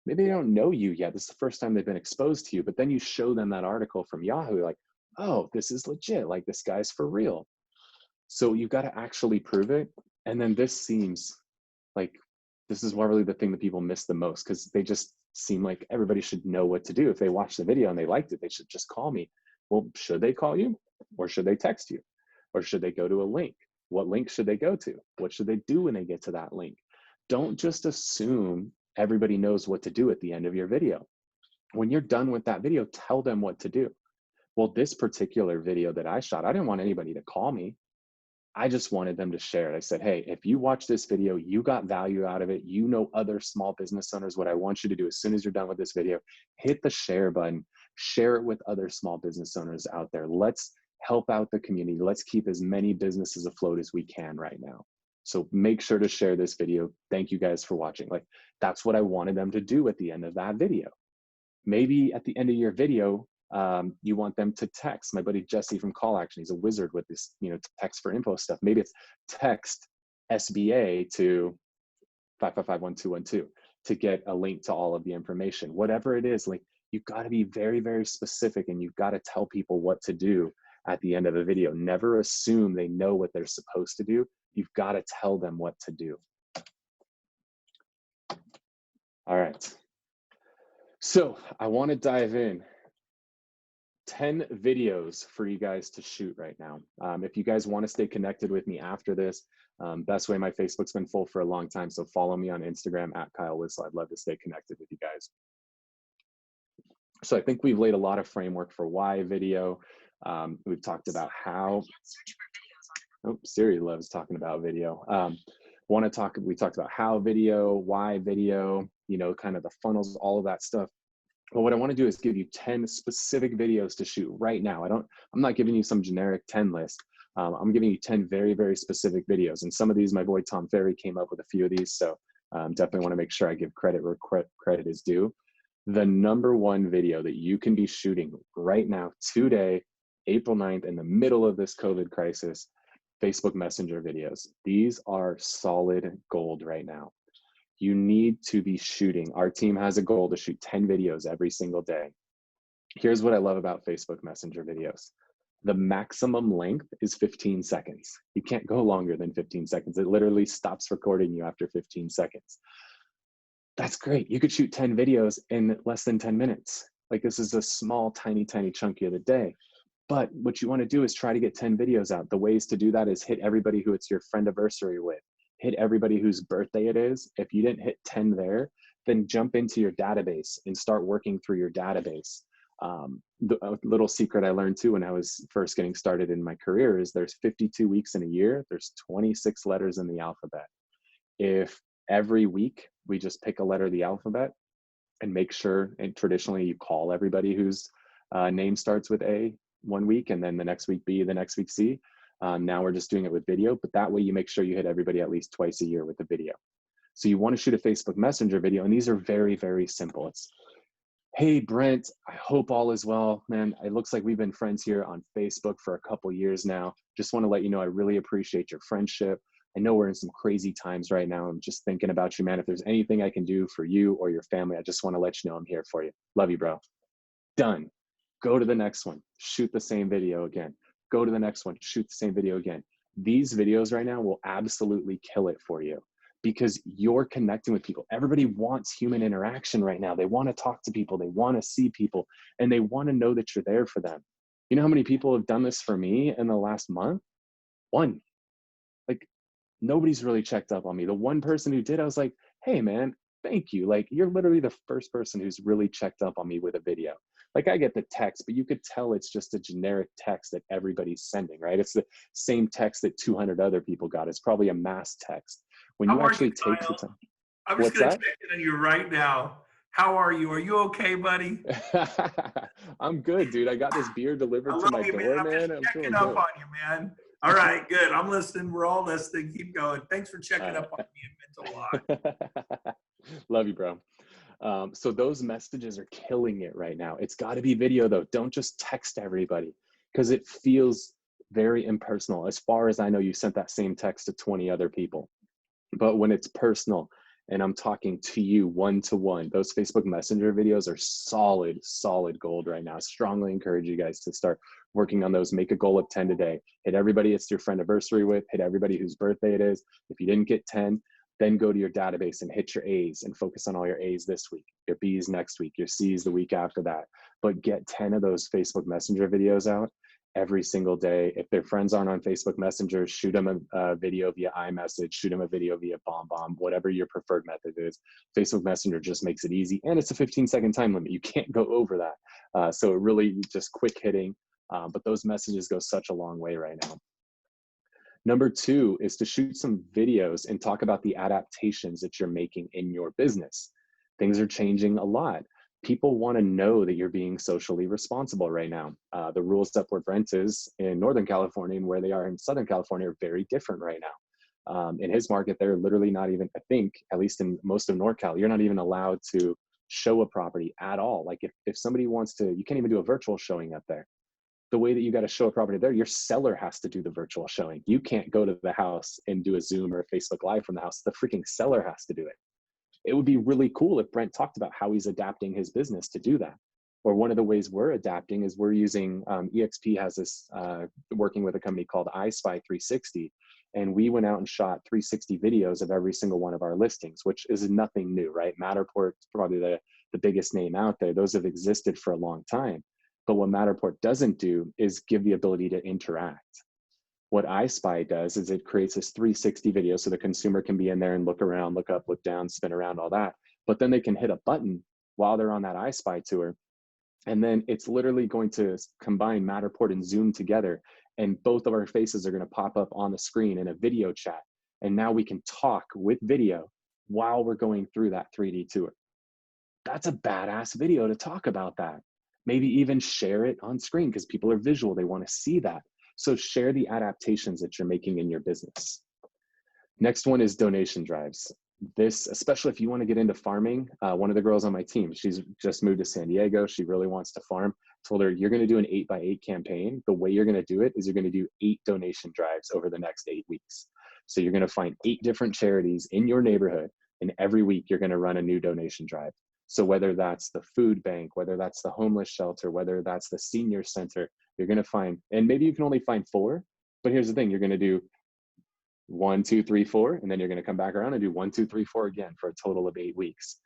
Maybe they don't know you yet. This is the first time they've been exposed to you, but then you show them that article from Yahoo, like, oh, this is legit. Like, this guy's for real. So you've got to actually prove it. And then this seems like, this is really the thing that people miss the most, because they just seem like everybody should know what to do. If they watched the video and they liked it, they should just call me. Well, should they call you? Or should they text you? Or should they go to a link? What link should they go to? What should they do when they get to that link? Don't just assume everybody knows what to do at the end of your video. When you're done with that video, tell them what to do. Well, this particular video that I shot, I didn't want anybody to call me. I just wanted them to share it. I said, hey, if you watch this video, you got value out of it. You know other small business owners. What I want you to do as soon as you're done with this video, hit the share button, share it with other small business owners out there. Let's help out the community. Let's keep as many businesses afloat as we can right now. So make sure to share this video. Thank you guys for watching. Like, that's what I wanted them to do at the end of that video. Maybe at the end of your video, you want them to text. My buddy Jesse from Call Action, he's a wizard with this, text for info stuff. Maybe it's text SBA to 555-1212 to get a link to all of the information. Whatever it is, like, you've got to be very, very specific, and you've got to tell people what to do at the end of a video. Never assume they know what they're supposed to do. You've got to tell them what to do. All right. So I want to dive in. 10 videos for you guys to shoot right now. If you guys want to stay connected with me after this, best way, my Facebook's been full for a long time, so follow me on Instagram at Kyle Whissel. I'd love to stay connected with you guys. So I think we've laid a lot of framework for why video. We've talked about how. Oh, Siri loves talking about video. We talked about how video, why video, kind of the funnels, all of that stuff. But what I want to do is give you 10 specific videos to shoot right now. I'm not giving you some generic 10 list. I'm giving you 10 very, very specific videos. And some of these, my boy Tom Ferry came up with a few of these. So definitely want to make sure I give credit where credit is due. The #1 video that you can be shooting right now, today, April 9th, in the middle of this COVID crisis, Facebook Messenger videos. These are solid gold right now. You need to be shooting. Our team has a goal to shoot 10 videos every single day. Here's what I love about Facebook Messenger videos. The maximum length is 15 seconds. You can't go longer than 15 seconds. It literally stops recording you after 15 seconds. That's great. You could shoot 10 videos in less than 10 minutes. Like, this is a small, tiny, tiny chunky of the day. But what you want to do is try to get 10 videos out. The ways to do that is hit everybody who it's your friendiversary with. Hit everybody whose birthday it is. If you didn't hit 10 there, then jump into your database and start working through your database. The little secret I learned too when I was first getting started in my career is there's 52 weeks in a year. There's 26 letters in the alphabet. If every week we just pick a letter of the alphabet and make sure, and traditionally you call everybody whose name starts with A one week, and then the next week B, the next week C. Now we're just doing it with video, but that way you make sure you hit everybody at least twice a year with the video. So you want to shoot a Facebook Messenger video, and these are very, very simple. It's, hey, Brent, I hope all is well, man. It looks like we've been friends here on Facebook for a couple years now. Just want to let you know I really appreciate your friendship. I know we're in some crazy times right now. I'm just thinking about you, man. If there's anything I can do for you or your family, I just want to let you know I'm here for you. Love you, bro. Done. Go to the next one. Shoot the same video again. Go to the next one. Shoot the same video again. These videos right now will absolutely kill it for you because you're connecting with people. Everybody wants human interaction right now. They want to talk to people. They want to see people, and they want to know that you're there for them. You know how many people have done this for me in the last month? One. Like, nobody's really checked up on me. The one person who did, I was like, hey man, thank you. Like, you're literally the first person who's really checked up on me with a video. Like, I get the text, but you could tell it's just a generic text that everybody's sending, right? It's the same text that 200 other people got. It's probably a mass text. When How you are actually you, take the Kyle? time. I'm just What's going to that? check in on you right now. How are you? Are you okay, buddy? I'm good, dude. I got this beer I delivered to love my you, man. door, I'm just man. I'm checking feeling up good. on you, man. All right, good. I'm listening. We're all listening. Keep going. Thanks for All checking right. up on me. It meant a lot. Love you, bro. So those messages are killing it right now. It's got to be video though. Don't just text everybody because it feels very impersonal. As far as I know, you sent that same text to 20 other people. But when it's personal and I'm talking to you one-to-one, those Facebook Messenger videos are solid, solid gold right now. I strongly encourage you guys to start working on those. Make a goal of 10 today. Hit everybody it's your friend anniversary with. Hit everybody whose birthday it is. If you didn't get 10, then go to your database and hit your A's and focus on all your A's this week, your B's next week, your C's the week after that. But get 10 of those Facebook Messenger videos out every single day. If their friends aren't on Facebook Messenger, shoot them a video via iMessage, shoot them a video via BombBomb, whatever your preferred method is. Facebook Messenger just makes it easy, and it's a 15-second time limit. You can't go over that. So it really just quick hitting, but those messages go such a long way right now. Number two is to shoot some videos and talk about the adaptations that you're making in your business. Things are changing a lot. People want to know that you're being socially responsible right now. The rules up where Brent is in Northern California and where they are in Southern California are very different right now. In his market, they're literally not even, I think, at least in most of NorCal, you're not even allowed to show a property at all. Like if somebody wants to, you can't even do a virtual showing up there. The way that you got to show a property there, your seller has to do the virtual showing. You can't go to the house and do a Zoom or a Facebook Live from the house. The freaking seller has to do it. It would be really cool if Brent talked about how he's adapting his business to do that. Or one of the ways we're adapting is we're using, eXp has this, working with a company called iSpy 360. And we went out and shot 360 videos of every single one of our listings, which is nothing new, right? Matterport's probably the biggest name out there. Those have existed for a long time. But what Matterport doesn't do is give the ability to interact. What iSpy does is it creates this 360 video so the consumer can be in there and look around, look up, look down, spin around, all that. But then they can hit a button while they're on that iSpy tour. And then it's literally going to combine Matterport and Zoom together. And both of our faces are going to pop up on the screen in a video chat. And now we can talk with video while we're going through that 3D tour. That's a badass video to talk about that. Maybe even share it on screen because people are visual. They want to see that. So share the adaptations that you're making in your business. Next one is donation drives. This, especially if you want to get into farming, one of the girls on my team, she's just moved to San Diego. She really wants to farm. Told her, you're going to do an 8x8 campaign. The way you're going to do it is you're going to do 8 donation drives over the next 8 weeks. So you're going to find 8 different charities in your neighborhood, and every week you're going to run a new donation drive. So whether that's the food bank, whether that's the homeless shelter, whether that's the senior center, you're going to find, and maybe you can only find 4, but here's the thing, you're going to do 1, 2, 3, 4, and then you're going to come back around and do 1, 2, 3, 4 again for a total of 8 weeks.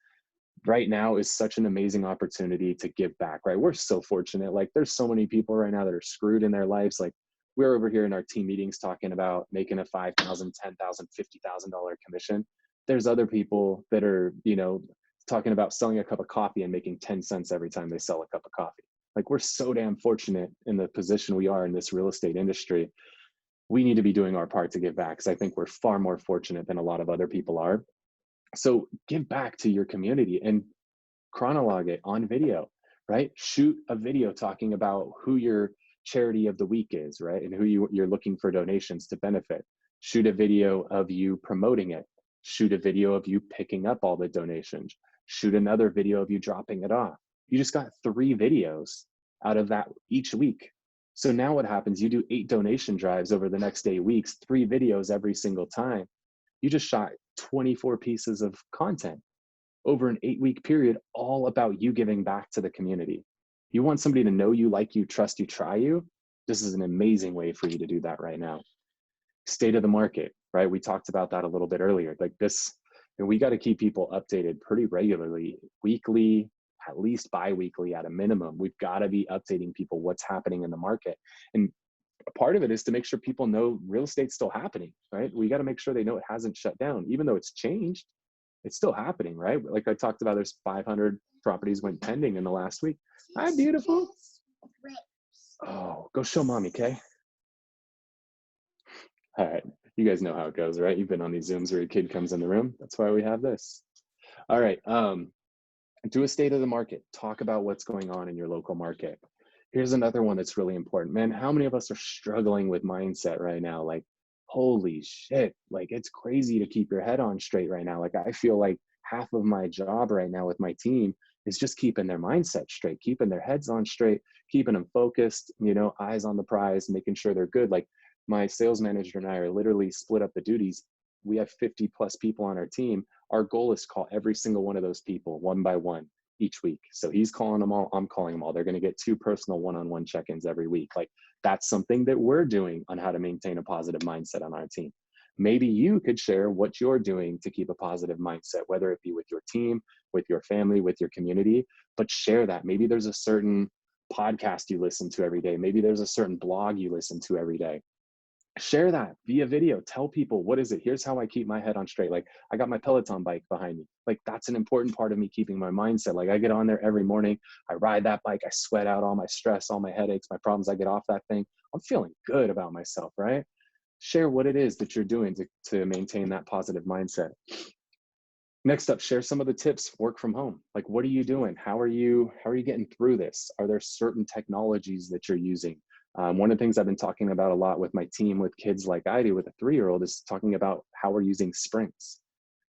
Right now is such an amazing opportunity to give back, right? We're so fortunate. Like there's so many people right now that are screwed in their lives. Like we're over here in our team meetings talking about making a $5,000, $10,000, $50,000 commission. There's other people that are, talking about selling a cup of coffee and making 10 cents every time they sell a cup of coffee. Like we're so damn fortunate in the position we are in this real estate industry. We need to be doing our part to give back because I think we're far more fortunate than a lot of other people are. So give back to your community and chronologue it on video, right? Shoot a video talking about who your charity of the week is, right? And who you're looking for donations to benefit. Shoot a video of you promoting it. Shoot a video of you picking up all the donations. Shoot another video of you dropping it off. You just got 3 videos out of that each week. So now what happens? You do 8 donation drives over the next 8 weeks, 3 videos every single time. You just shot 24 pieces of content over an 8-week period, all about you giving back to the community. You want somebody to know you, like you, trust you, try you. This is an amazing way for you to do that right now. State of the market, right? We talked about that a little bit earlier. Like this, and we got to keep people updated pretty regularly, weekly, at least bi-weekly at a minimum. We've got to be updating people what's happening in the market. And part of it is to make sure people know real estate's still happening, right? We got to make sure they know it hasn't shut down, even though it's changed. It's still happening, right? Like I talked about, there's 500 properties went pending in the last week. Hi, beautiful. Oh, go show mommy, okay? All right, you guys know how it goes, right? You've been on these Zooms where your kid comes in the room. That's why we have this. All right, do a state of the market. Talk about what's going on in your local market. Here's another one that's really important. Man, how many of us are struggling with mindset right now? Like, holy shit, like it's crazy to keep your head on straight right now. Like I feel like half of my job right now with my team is just keeping their mindset straight, keeping their heads on straight, keeping them focused, you know, eyes on the prize, making sure they're good. Like my sales manager and I are literally split up the duties. We have 50 plus people on our team. Our goal is to call every single one of those people one by one each week. So he's calling them all, I'm calling them all. They're going to get 2 personal one-on-one check-ins every week. Like that's something that we're doing on how to maintain a positive mindset on our team. Maybe you could share what you're doing to keep a positive mindset, whether it be with your team, with your family, with your community, but share that. Maybe there's a certain podcast you listen to every day. Maybe there's a certain blog you listen to every day. Share that via video. Tell people, what is it? Here's how I keep my head on straight. Like I got my Peloton bike behind me. Like that's an important part of me keeping my mindset. Like I get on there every morning. I ride that bike. I sweat out all my stress, all my headaches, my problems. I get off that thing. I'm feeling good about myself, right? Share what it is that you're doing to maintain that positive mindset. Next up, share some of the tips. Work from home. Like, what are you doing? How are you getting through this? Are there certain technologies that you're using? One of the things I've been talking about a lot with my team, with kids like I do with a 3-year-old, is talking about how we're using sprints.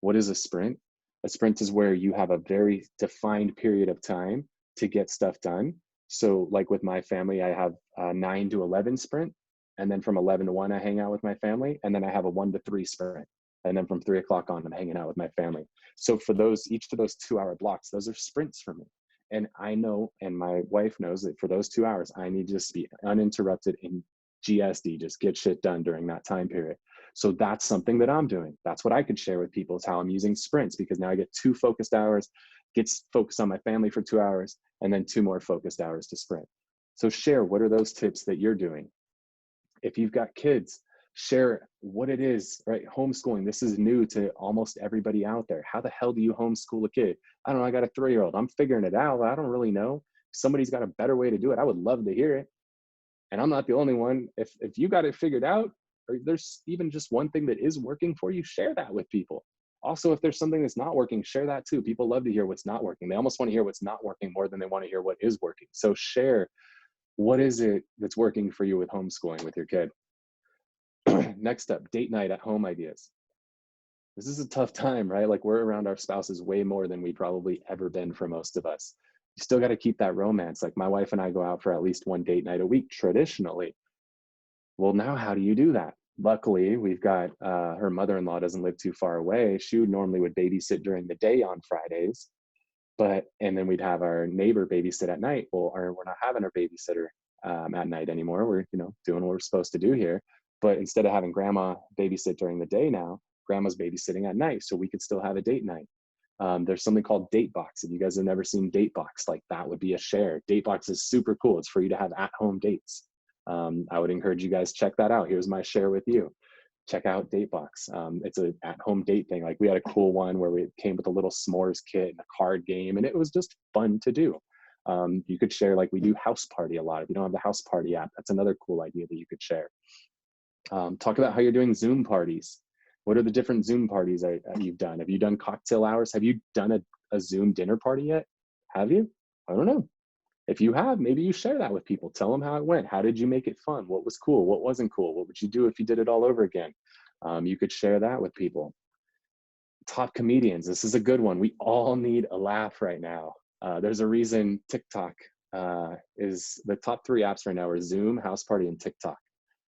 What is a sprint? A sprint is where you have a very defined period of time to get stuff done. So like with my family, I have a 9 to 11 sprint. And then from 11 to 1, I hang out with my family. And then I have a 1 to 3 sprint. And then from 3 o'clock on, I'm hanging out with my family. So for each of those 2-hour blocks, those are sprints for me. And I know, and my wife knows that for those 2 hours, I need to just be uninterrupted in GSD, just get shit done during that time period. So that's something that I'm doing. That's what I could share with people, is how I'm using sprints, because now I get 2 focused hours, gets focused on my family for 2 hours, and then 2 more focused hours to sprint. So share, what are those tips that you're doing? If you've got kids, share what it is, right? Homeschooling, this is new to almost everybody out there. How the hell do you homeschool a kid? I don't know, I got a 3-year-old. I'm figuring it out. I don't really know. If somebody's got a better way to do it, I would love to hear it. And I'm not the only one. If you got it figured out, or there's even just one thing that is working for you, share that with people. Also, if there's something that's not working, share that too. People love to hear what's not working. They almost want to hear what's not working more than they want to hear what is working. So share, what is it that's working for you with homeschooling with your kid? Next up, date night at home ideas. This is a tough time, right? Like we're around our spouses way more than we probably ever been for most of us. You still got to keep that romance. Like my wife and I go out for at least 1 date night a week traditionally. Well, now how do you do that? Luckily, we've got her mother-in-law doesn't live too far away. She normally would babysit during the day on Fridays, and then we'd have our neighbor babysit at night. Well, we're not having our babysitter at night anymore. We're doing what we're supposed to do here. But instead of having grandma babysit during the day now, grandma's babysitting at night, so we could still have a date night. There's something called Datebox. If you guys have never seen Datebox, like that would be a share. Datebox is super cool. It's for you to have at-home dates. I would encourage you guys check that out. Here's my share with you. Check out Datebox. It's an at-home date thing. Like we had a cool one where we came with a little s'mores kit and a card game, and it was just fun to do. You could share, like we do House Party a lot. If you don't have the House Party app, that's another cool idea that you could share. Talk about how you're doing Zoom parties. What are the different Zoom parties you've done? Have you done cocktail hours? Have you done a Zoom dinner party yet? Have you? I don't know. If you have, maybe you share that with people. Tell them how it went. How did you make it fun? What was cool? What wasn't cool? What would you do if you did it all over again? You could share that with people. Top comedians. This is a good one. We all need a laugh right now. There's a reason TikTok is the top 3 apps right now are Zoom, House Party, and TikTok.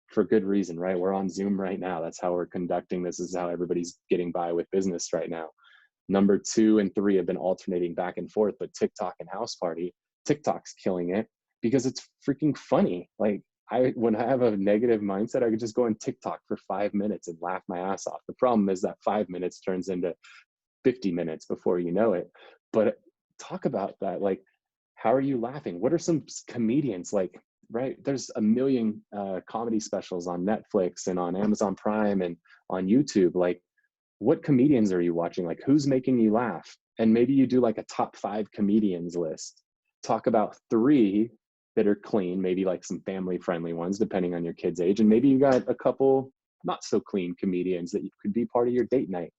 For good reason, right? We're on Zoom right now. That's how we're conducting this. Is how everybody's getting by with business right now. Number 2 and 3 have been alternating back and forth, but TikTok and House Party, TikTok's killing it because it's freaking funny. Like when I have a negative mindset, I could just go on TikTok for 5 minutes and laugh my ass off. The problem is that 5 minutes turns into 50 minutes before you know it. But talk about that. Like, how are you laughing? What are some comedians like, right? There's a million comedy specials on Netflix and on Amazon Prime and on YouTube. Like, what comedians are you watching? Like, who's making you laugh? And maybe you do like a top 5 comedians list. Talk about 3 that are clean, maybe like some family friendly ones, depending on your kid's age. And maybe you got a couple not so clean comedians that could be part of your date night.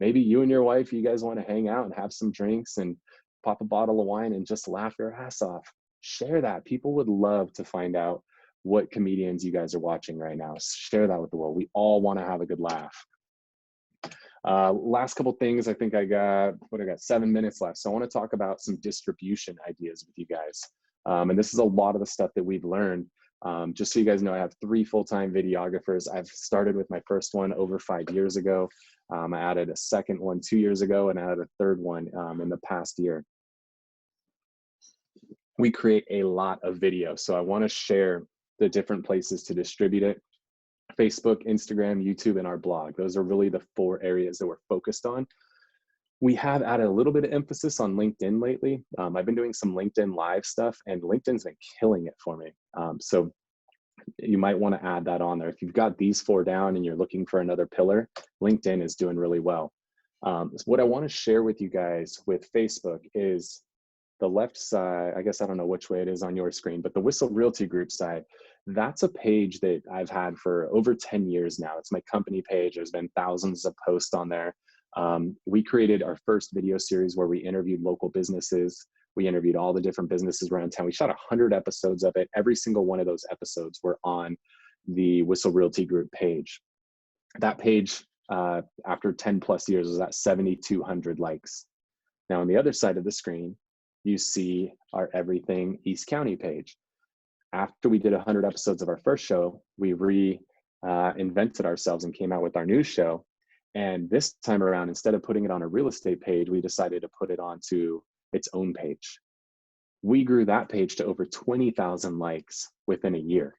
Maybe you and your wife, you guys want to hang out and have some drinks and pop a bottle of wine and just laugh your ass off. Share that. People would love to find out what comedians you guys are watching right now. Share that with the world. We all want to have a good laugh. Last couple things, I think I got 7 minutes left. So I want to talk about some distribution ideas with you guys. And this is a lot of the stuff that we've learned. Just so you guys know, I have 3 full-time videographers. I've started with my first one over 5 years ago. I added a second one 2 years ago and added a third one in the past year. We create a lot of video. So I want to share the different places to distribute it. Facebook, Instagram, YouTube, and our blog. Those are really the 4 areas that we're focused on. We have added a little bit of emphasis on LinkedIn lately. I've been doing some LinkedIn live stuff, and LinkedIn's been killing it for me. So you might want to add that on there. If you've got these 4 down and you're looking for another pillar, LinkedIn is doing really well. What I want to share with you guys with Facebook is the left side. I guess I don't know which way it is on your screen, but the Whissel Realty Group side, that's a page that I've had for over 10 years now. It's my company page. There's been thousands of posts on there. We created our first video series where we interviewed local businesses. We interviewed all the different businesses around town. We shot 100 episodes of it. Every single one of those episodes were on the Whissel Realty Group page. That page, after 10 plus years, was at 7,200 likes. Now on the other side of the screen, you see our Everything East County page. After we did 100 episodes of our first show, we reinvented ourselves and came out with our new show. And this time around, instead of putting it on a real estate page, we decided to put it onto its own page. We grew that page to over 20,000 likes within a year.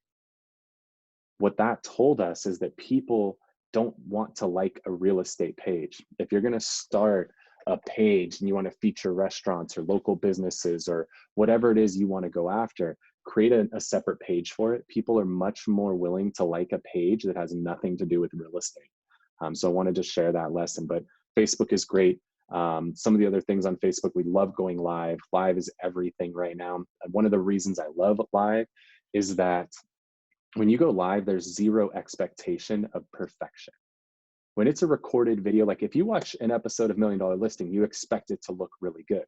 What that told us is that people don't want to like a real estate page. If you're going to start a page and you want to feature restaurants or local businesses or whatever it is you want to go after, create a separate page for it. People are much more willing to like a page that has nothing to do with real estate. So I wanted to share that lesson, but Facebook is great. Some of the other things on Facebook, we love going live. Live is everything right now. And one of the reasons I love live is that when you go live, there's zero expectation of perfection. When it's a recorded video, like if you watch an episode of $1 Million Listing, you expect it to look really good.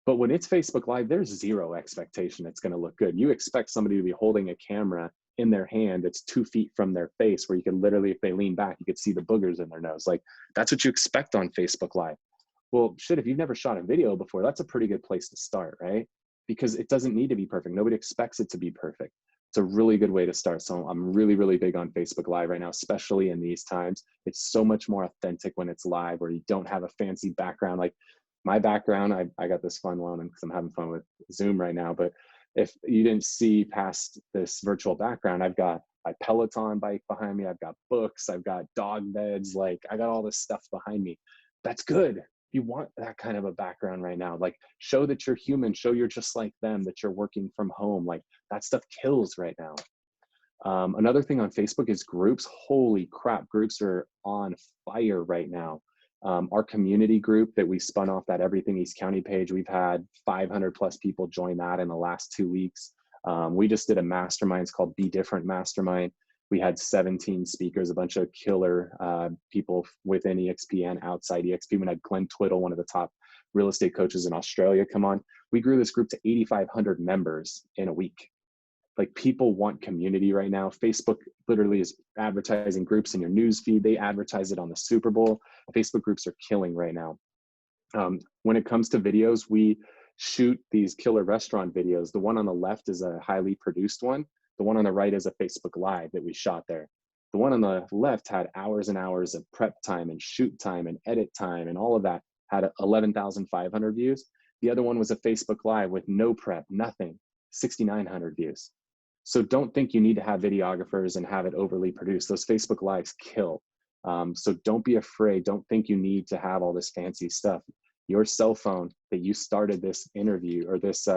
But when it's Facebook Live, there's zero expectation it's going to look good. You expect somebody to be holding a camera in their hand that's 2 feet from their face, where you can literally, if they lean back, you could see the boogers in their nose. Like, that's what you expect on Facebook Live. Well, shit, if you've never shot a video before, that's a pretty good place to start, right? Because it doesn't need to be perfect. Nobody expects it to be perfect. It's a really good way to start. So I'm really, really big on Facebook Live right now, especially in these times. It's so much more authentic when it's live, where you don't have a fancy background. Like my background, I got this fun one because I'm having fun with Zoom right now. But if you didn't see past this virtual background, I've got my Peloton bike behind me. I've got books. I've got dog beds. Like I got all this stuff behind me. That's good. You want that kind of a background right now. Like show that you're human, show you're just like them, that you're working from home. Like that stuff kills right now. Another thing on Facebook is groups. Holy crap, groups are on fire right now. Our community group that we spun off that Everything East County page, we've had 500 plus people join that in the last 2 weeks. We just did a mastermind. It's called Be Different Mastermind. We had 17 speakers, a bunch of killer people within eXp and outside eXp. We had Glenn Twiddle, one of the top real estate coaches in Australia, come on. We grew this group to 8,500 members in a week. Like people want community right now. Facebook literally is advertising groups in your news feed. They advertise it on the Super Bowl. Facebook groups are killing right now. When it comes to videos, we shoot these killer restaurant videos. The one on the left is a highly produced one. The one on the right is a Facebook Live that we shot there. The one on the left had hours and hours of prep time and shoot time and edit time and all of that, had 11,500 views. The other one was a Facebook Live with no prep, nothing, 6,900 views. So don't think you need to have videographers and have it overly produced. Those Facebook Lives kill. So don't be afraid. Don't think you need to have all this fancy stuff. Your cell phone that you started this interview or this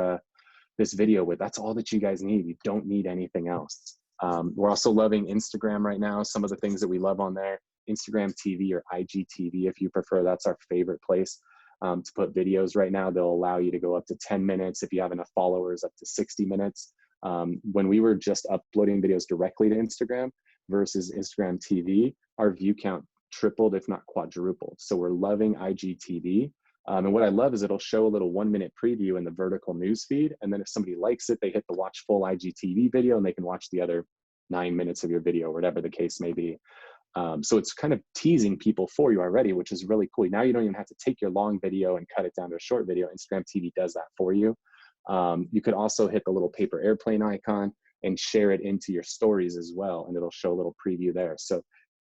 video with, that's all that you guys need. You don't need anything else. We're also loving Instagram right now. Some of the things that we love on there, Instagram TV or IGTV, if you prefer, that's our favorite place to put videos right now. They'll allow you to go up to 10 minutes. If you have enough followers, up to 60 minutes. When we were just uploading videos directly to Instagram versus Instagram TV, our view count tripled, if not quadrupled. So we're loving IGTV. And what I love is it'll show a little 1-minute preview in the vertical news feed. And then if somebody likes it, they hit the watch full IGTV video and they can watch the other 9 minutes of your video, whatever the case may be. So it's kind of teasing people for you already, which is really cool. Now you don't even have to take your long video and cut it down to a short video. Instagram TV does that for you. You could also hit the little paper airplane icon and share it into your stories as well. And it'll show a little preview there. So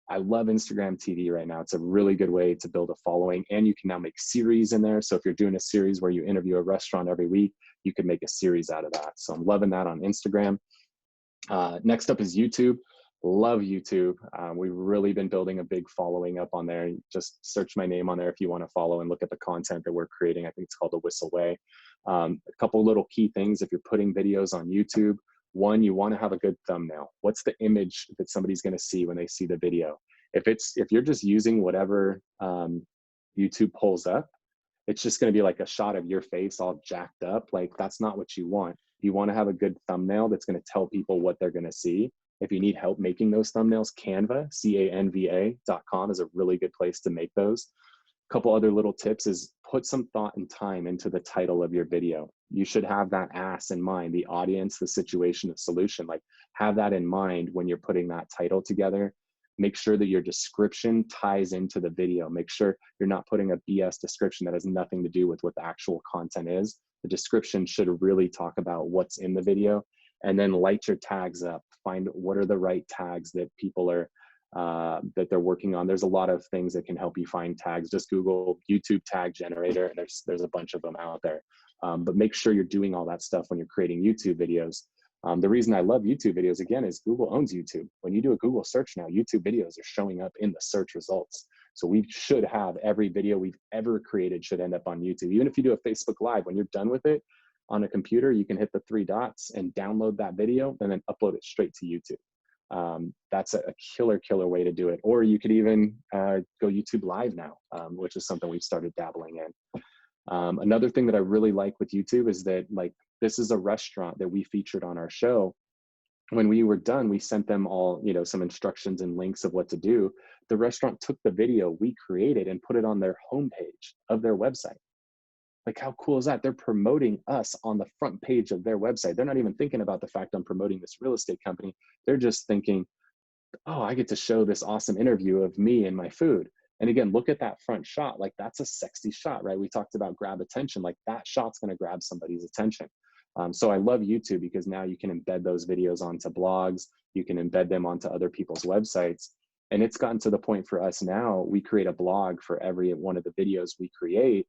I love Instagram TV right now. It's a really good way to build a following, and you can now make series in there. So if you're doing a series where you interview a restaurant every week, you can make a series out of that. So I'm loving that on Instagram. Next up is YouTube. Love YouTube. We've really been building a big following up on there. Just search my name on there if you want to follow and look at the content that we're creating. I think it's called the Whissel Way. A couple little key things if you're putting videos on YouTube. One, you want to have a good thumbnail. What's the image that somebody's going to see when they see the video? If you're just using whatever YouTube pulls up, it's just going to be like a shot of your face all jacked up. Like, that's not what you want. You want to have a good thumbnail that's going to tell people what they're going to see. If you need help making those thumbnails, Canva, canva.com is a really good place to make those. A couple other little tips is put some thought and time into the title of your video. You should have that ask in mind, the audience, the situation, the solution. Like, have that in mind when you're putting that title together. Make sure that your description ties into the video. Make sure you're not putting a BS description that has nothing to do with what the actual content is. The description should really talk about what's in the video, and then light your tags up. Find what are the right tags that people are that they're working on. There's a lot of things that can help you find tags. Just Google YouTube tag generator, and there's a bunch of them out there. But make sure you're doing all that stuff when you're creating YouTube videos. The reason I love YouTube videos, again, is Google owns YouTube. When you do a Google search now, YouTube videos are showing up in the search results. So we should have every video we've ever created should end up on YouTube. Even if you do a Facebook Live, when you're done with it on a computer, you can hit the 3 dots and download that video and then upload it straight to YouTube. That's a killer way to do it. Or you could even go YouTube Live now, which is something we've started dabbling in. Another thing that I really like with YouTube is that, like, this is a restaurant that we featured on our show. When we were done, we sent them all, some instructions and links of what to do. The restaurant took the video we created and put it on their homepage of their website. Like, how cool is that? They're promoting us on the front page of their website. They're not even thinking about the fact I'm promoting this real estate company. They're just thinking, oh, I get to show this awesome interview of me and my food. And again, look at that front shot. Like, that's a sexy shot, right? We talked about grab attention. Like, that shot's going to grab somebody's attention. So I love YouTube because now you can embed those videos onto blogs. You can embed them onto other people's websites. And it's gotten to the point for us now, we create a blog for every one of the videos we create.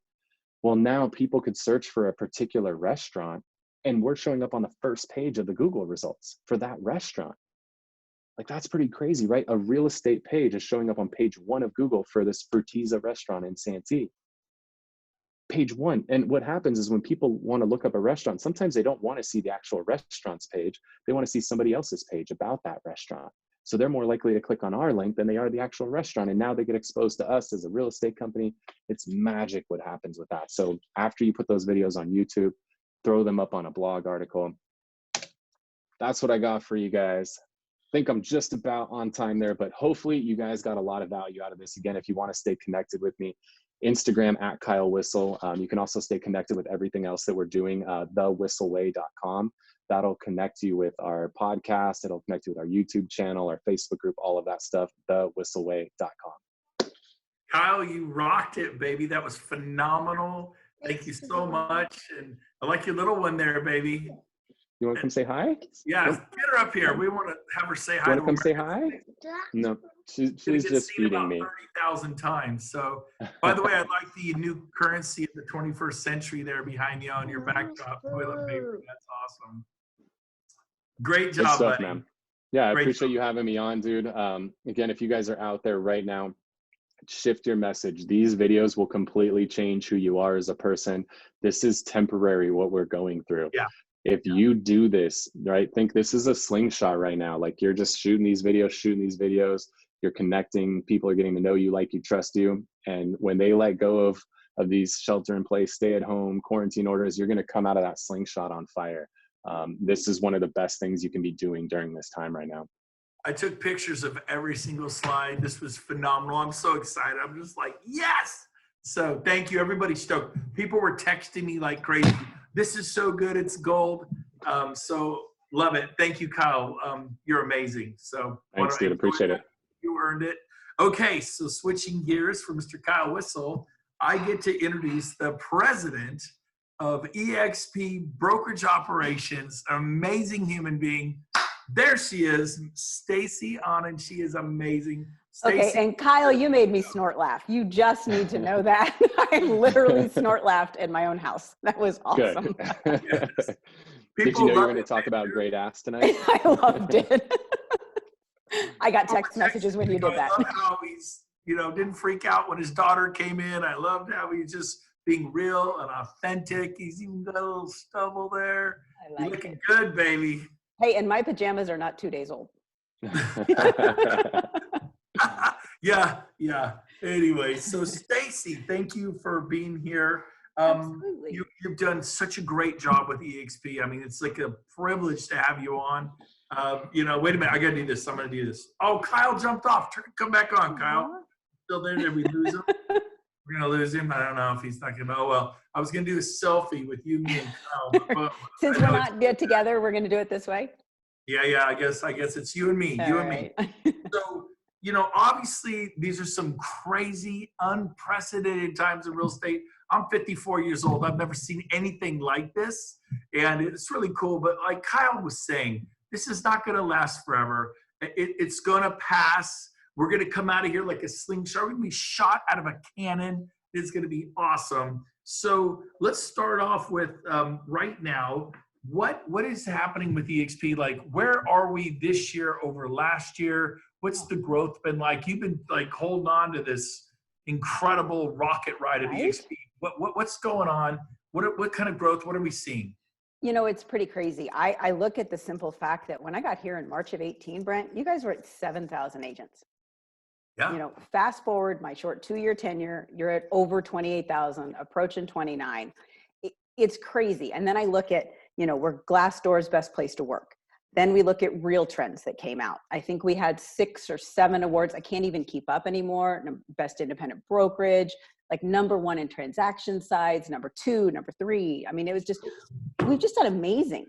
Well, now people could search for a particular restaurant and we're showing up on the first page of the Google results for that restaurant. Like, that's pretty crazy, right? A real estate page is showing up on page 1 of Google for this Fruitiza restaurant in Santee. Page 1. And what happens is when people want to look up a restaurant, sometimes they don't want to see the actual restaurant's page. They want to see somebody else's page about that restaurant. So they're more likely to click on our link than they are the actual restaurant. And now they get exposed to us as a real estate company. It's magic what happens with that. So after you put those videos on YouTube, throw them up on a blog article. That's what I got for you guys. I think I'm just about on time there, but hopefully you guys got a lot of value out of this. Again, if you want to stay connected with me, Instagram at Kyle Whissel. You can also stay connected with everything else that we're doing, thewhisselway.com. That'll connect you with our podcast. It'll connect you with our YouTube channel, our Facebook group, all of that stuff, thewhisselway.com. Kyle, you rocked it, baby. That was phenomenal. Thank you so much. And I like your little one there, baby. You want to come say hi? Yeah, get her up here. We want to have her say hi. You want to come say hi? No, she's just feeding me. 30,000 times. So, by the way, I like the new currency of the 21st century there behind you on your backdrop. Toilet paper. That's awesome. Great job, Good stuff, buddy. man. Yeah, I Great appreciate job. you having me on, dude. Again, if you guys are out there right now, shift your message. These videos will completely change who you are as a person. This is temporary, what we're going through. Yeah. If you do this, right, think this is a slingshot right now. Like, you're just shooting these videos, you're connecting, people are getting to know you, like you, trust you. And when they let go of these shelter in place, stay at home, quarantine orders, you're going to come out of that slingshot on fire. This is one of the best things you can be doing during this time right now. I took pictures of every single slide. This was phenomenal. I'm so excited. I'm just like, yes. So thank you. Everybody's stoked. People were texting me like crazy. This is so good. It's gold. So love it. Thank you, Kyle. You're amazing. So thanks, dude. Appreciate it. You earned it. Okay, so switching gears for Mr. Kyle Whissel, I get to introduce the president of eXp Brokerage Operations, an amazing human being. There she is, Stacey Onnen. She is amazing. Stacey. Okay, and Kyle, you made me snort laugh. You just need to know that. I literally snort laughed in my own house. That was awesome. Good. Yes. Did you know you were going to talk about great ass tonight? I loved it. I got text messages when you did that. I love how he's, didn't freak out when his daughter came in. I loved how he's just being real and authentic. He's even got a little stubble there. I like looking it. good, baby. Hey, and my pajamas are not 2 days old. Yeah. Anyway, so Stacey, thank you for being here. Absolutely. You've done such a great job with eXp. I mean, it's like a privilege to have you on. Wait a minute, I gotta do this. I'm gonna do this. Oh, Kyle jumped off. Come back on, Kyle. Still there? Did we lose him? We're gonna lose him. I don't know if he's not gonna. Oh well, I was gonna do a selfie with you, me, and Kyle. But Since we're not yet together, we're gonna do it this way. Yeah. I guess it's you and me. All right. Me. So, obviously these are some crazy, unprecedented times in real estate. I'm 54 years old. I've never seen anything like this, and it's really cool. But like Kyle was saying, this is not going to last forever. It's going to pass. We're going to come out of here like a slingshot. We're going to be shot out of a cannon. It's going to be awesome. So let's start off with right now. What is happening with eXp? Like, where are we this year over last year? What's the growth been like? You've been like holding on to this incredible rocket ride of eXp. What's going on? What kind of growth? What are we seeing? It's pretty crazy. I look at the simple fact that when I got here in March of 18, Brent, you guys were at 7,000 agents. Yeah. Fast forward my short 2-year tenure, you're at over 28,000, approaching 29. It's crazy. And then I look at, we're Glassdoor's best place to work. Then we look at Real Trends that came out. I think we had 6 or 7 awards. I can't even keep up anymore. Best independent brokerage, like #1 in transaction sides, #2, #3. I mean, we've just done amazing.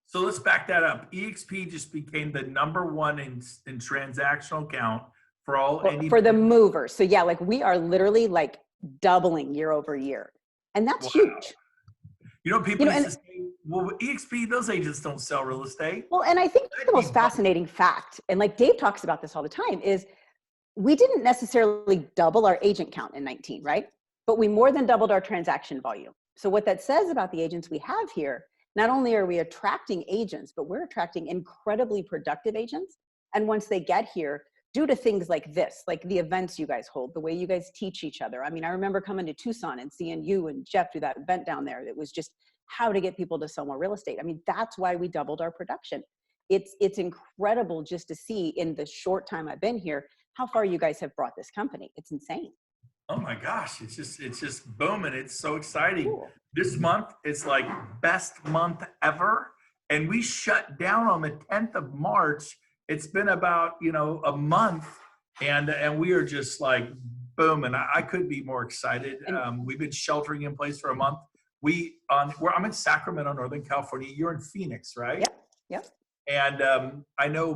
So let's back that up. eXp just became the #1 in transactional count for all. For the movers. So yeah, like we are literally like doubling year over year. And that's huge. People used to say, well, eXp, those agents don't sell real estate. Well, and I think the most fascinating fact, and like Dave talks about this all the time, is we didn't necessarily double our agent count in 19, right? But we more than doubled our transaction volume. So what that says about the agents we have here, not only are we attracting agents, but we're attracting incredibly productive agents. And once they get here, due to things like this, like the events you guys hold, the way you guys teach each other. I mean, I remember coming to Tucson and seeing you and Jeff do that event down there. It was just how to get people to sell more real estate. I mean, that's why we doubled our production. It's incredible just to see in the short time I've been here, how far you guys have brought this company. It's insane. Oh my gosh, it's just booming. It's so exciting. Cool. This month is like best month ever. And we shut down on the 10th of March. It's been about, a month and we are just like booming. I couldn't be more excited. We've been sheltering in place for a month. I'm in Sacramento, Northern California. You're in Phoenix, right? Yep. And I know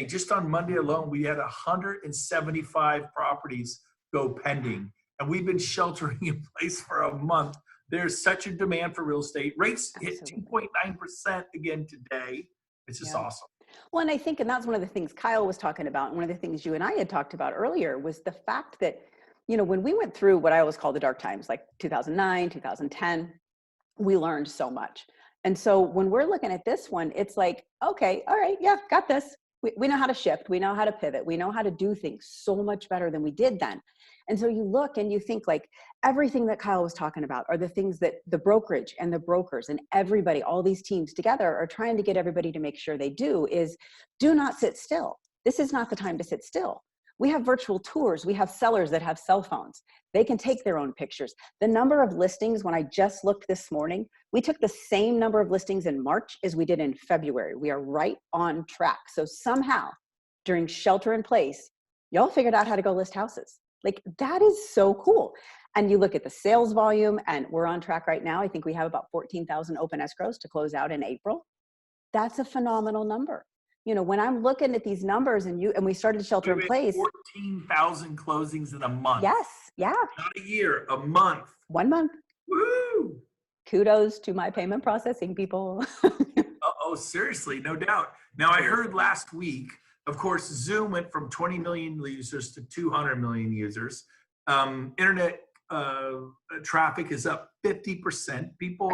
just on Monday alone, we had 175 properties go pending. And we've been sheltering in place for a month. There's such a demand for real estate. Rates hit Absolutely. 2.9% again today. It's just Yeah. awesome. Well, and I think, and that's one of the things Kyle was talking about, and one of the things you and I had talked about earlier was the fact that, when we went through what I always call the dark times, like 2009, 2010, we learned so much. And so when we're looking at this one, it's like, okay, all right, yeah, got this. We know how to shift. We know how to pivot. We know how to do things so much better than we did then. And so you look and you think like everything that Kyle was talking about are the things that the brokerage and the brokers and everybody, all these teams together are trying to get everybody to make sure they do is do not sit still. This is not the time to sit still. We have virtual tours. We have sellers that have cell phones. They can take their own pictures. The number of listings, when I just looked this morning, we took the same number of listings in March as we did in February. We are right on track. So somehow during shelter in place, y'all figured out how to go list houses. Like that is so cool. And you look at the sales volume and we're on track right now. I think we have about 14,000 open escrows to close out in April. That's a phenomenal number. When I'm looking at these numbers and we started shelter in place. 14,000 closings in a month. Yes. Yeah. Not a year, a month. 1 month. Woo! Kudos to my payment processing people. Oh, seriously, no doubt. Now, I heard last week, of course, Zoom went from 20 million users to 200 million users. Internet traffic is up 50%. People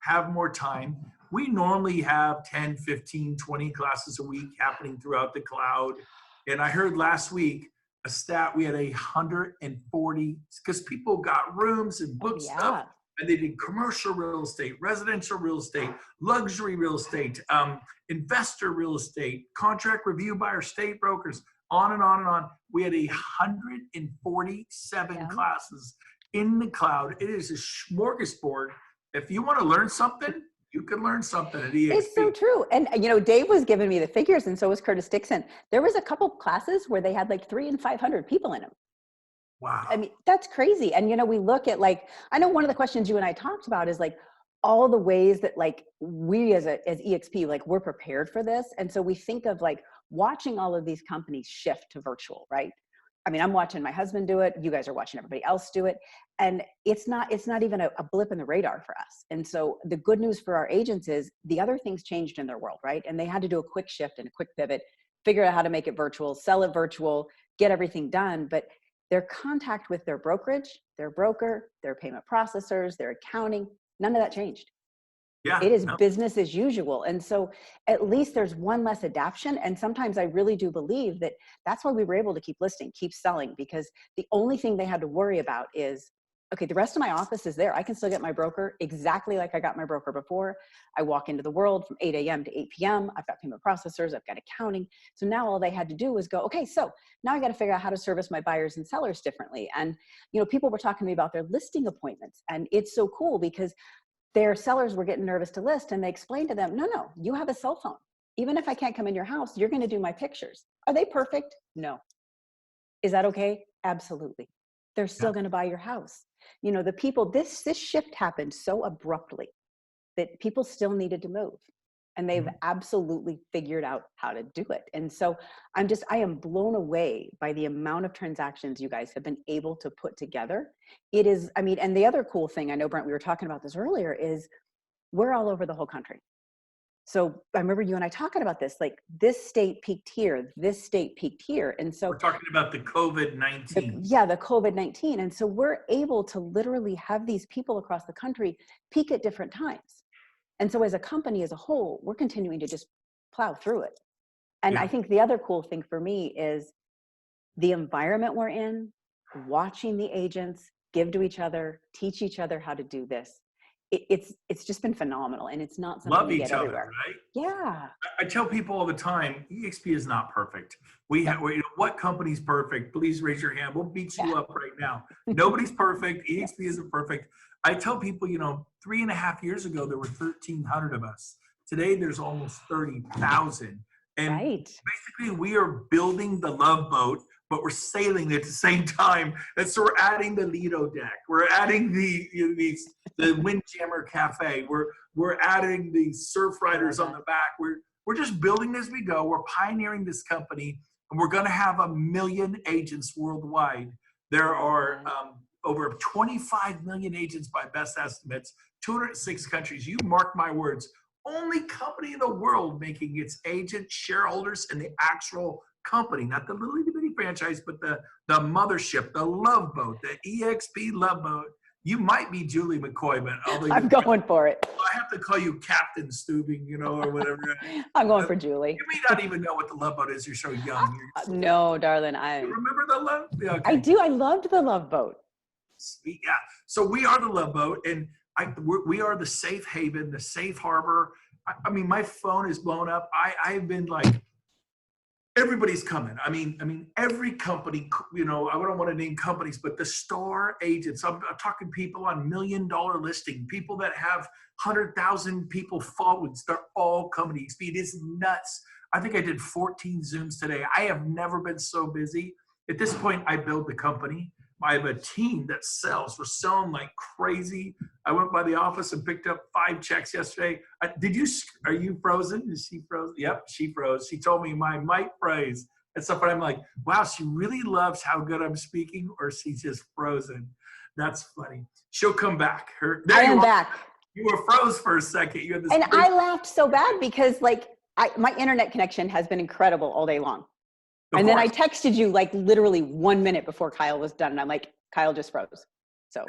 have more time. We normally have 10, 15, 20 classes a week happening throughout the cloud. And I heard last week a stat, we had 140, because people got rooms and booked stuff. And they did commercial real estate, residential real estate, luxury real estate, investor real estate, contract review by our state brokers, on and on and on. We had 147 classes in the cloud. It is a smorgasbord. If you want to learn something, you can learn something at eXp. It's so true. And, Dave was giving me the figures and so was Curtis Dixon. There was a couple classes where they had like 300 and 500 people in them. Wow. I mean, that's crazy. And, we look at like, I know one of the questions you and I talked about is like all the ways that like we as eXp, like we're prepared for this. And so we think of like watching all of these companies shift to virtual, right? I mean, I'm watching my husband do it. You guys are watching everybody else do it. And it's not even a blip in the radar for us. And so the good news for our agents is the other things changed in their world, right? And they had to do a quick shift and a quick pivot, figure out how to make it virtual, sell it virtual, get everything done. But their contact with their brokerage, their broker, their payment processors, their accounting, none of that changed. Yeah, it is business as usual. And so at least there's one less adaption. And sometimes I really do believe that that's why we were able to keep listing, keep selling, because the only thing they had to worry about is, okay, the rest of my office is there. I can still get my broker exactly like I got my broker before. I walk into the world from 8 a.m. to 8 p.m. I've got payment processors, I've got accounting. So now all they had to do was go, okay, so now I got to figure out how to service my buyers and sellers differently. And, people were talking to me about their listing appointments. And it's so cool because their sellers were getting nervous to list and they explained to them, no, you have a cell phone. Even if I can't come in your house, you're going to do my pictures. Are they perfect? No. Is that okay? Absolutely. They're still going to buy your house. The people, this shift happened so abruptly that people still needed to move. And they've absolutely figured out how to do it. And so I am blown away by the amount of transactions you guys have been able to put together. It is, and the other cool thing, I know, Brent, we were talking about this earlier, is we're all over the whole country. So I remember you and I talking about this, like this state peaked here, this state peaked here. And so we're talking about the COVID-19. The COVID-19. And so we're able to literally have these people across the country peak at different times. And so as a company as a whole, we're continuing to just plow through it. And I think the other cool thing for me is the environment we're in, watching the agents give to each other, teach each other how to do this. It's just been phenomenal. And it's not something you get everywhere. Right? Yeah. I tell people all the time, eXp is not perfect. What company's perfect? Please raise your hand. We'll beat you up right now. Nobody's perfect. eXp isn't perfect. I tell people, 3.5 years ago, there were 1,300 of us. Today, there's almost 30,000. And basically, we are building the Love Boat, but we're sailing at the same time. And so we're adding the Lido deck. We're adding the Windjammer Cafe. We're adding the surf riders on the back. We're just building as we go. We're pioneering this company, and we're going to have 1 million agents worldwide. There are over 25 million agents by best estimates, 206 countries. You mark my words, only company in the world making its agent, shareholders, and the actual company, not the little itty bitty franchise, but the mothership, the love boat, the eXp love boat. You might be Julie McCoy, but although I'm going for it. I have to call you Captain Stubing, you know, or whatever. I'm going for Julie. You may not even know what the love boat is. You're so young. No, darling. You remember the love? Yeah, okay. I do. I loved the Love Boat. Sweet, yeah. So we are the love boat, and we are the safe haven, the safe harbor. I mean, my phone is blown up. I've been like, everybody's coming. I mean, every company, you know, I don't want to name companies, but the star agents, I'm talking people on $1 million listing, people that have 100,000 people followers, they're all coming to eXp. It is nuts. I think I did 14 Zooms today. I have never been so busy. At this point, I build the company. I have a team that sells. We're selling like crazy. I went by the office and picked up 5 checks yesterday. Are you frozen? Is she frozen? Yep, she froze. She told me my mic froze and stuff. And I'm like, wow, she really loves how good I'm speaking, or she's just frozen. That's funny. She'll come back. I am back. You were froze for a second. You had this I laughed so bad because like my internet connection has been incredible all day long. And then I texted you like literally 1 minute before Kyle was done. And I'm like, Kyle just froze. So.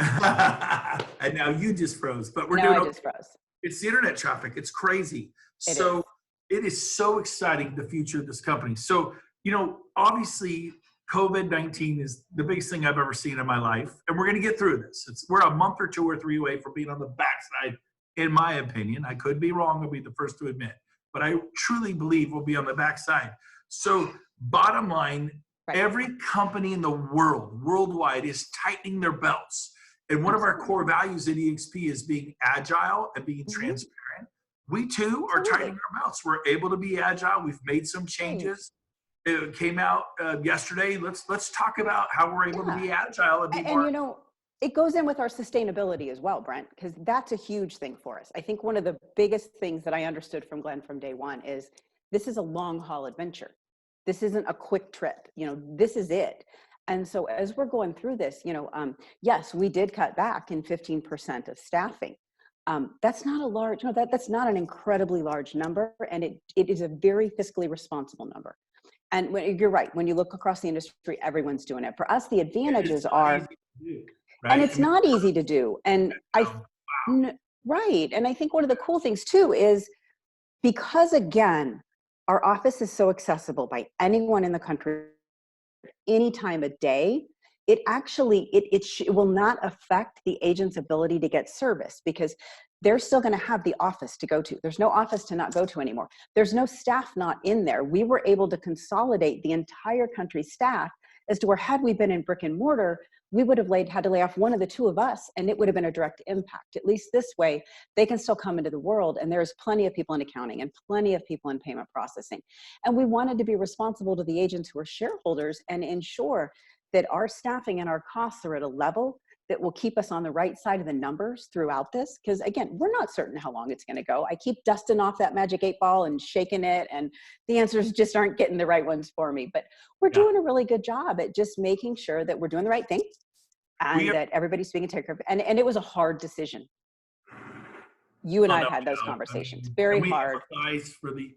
And now you just froze, but we're now doing I just froze. It's the internet traffic. It's crazy. It is so exciting, the future of this company. So, you know, obviously COVID-19 is the biggest thing I've ever seen in my life. And we're going to get through this. We're a month or 2 or 3 away from being on the backside, in my opinion. I could be wrong. I'll be the first to admit. But I truly believe we'll be on the backside. So bottom line, every company in the world, worldwide, is tightening their belts. And one of our core values at eXp is being agile and being transparent. We too are tightening our belts. We're able to be agile. We've made some changes. It came out yesterday. Let's talk about how we're able to be agile and be more. And you know, it goes in with our sustainability as well, Brent, because that's a huge thing for us. I think one of the biggest things that I understood from Glenn from day one is this is a long haul adventure. This isn't a quick trip. You know, this is it. And so as we're going through this, you know, yes, we did cut back in 15% of staffing. That's not a large, you know, that's not an incredibly large number, and it is a very fiscally responsible number. And you're right, when you look across the industry, everyone's doing it. For us, the advantages are, and it's not easy to do. And right. And I think one of the cool things too is because again, our office is so accessible by anyone in the country, any time of day, it actually, it will not affect the agent's ability to get service because they're still going to have the office to go to. There's no office to not go to anymore. There's no staff not in there. We were able to consolidate the entire country's staff as to where had we been in brick and mortar, we would have had to lay off one of the 2 of us, and it would have been a direct impact. At least this way, they can still come into the world, and there's plenty of people in accounting and plenty of people in payment processing. And we wanted to be responsible to the agents who are shareholders and ensure that our staffing and our costs are at a level that will keep us on the right side of the numbers throughout this. Because again, we're not certain how long it's going to go. I keep dusting off that magic 8 ball and shaking it, and the answers just aren't getting the right ones for me. But we're doing a really good job at just making sure that we're doing the right thing and that everybody's being taken care of. And it was a hard decision. You and I have had those conversations. Very hard. For the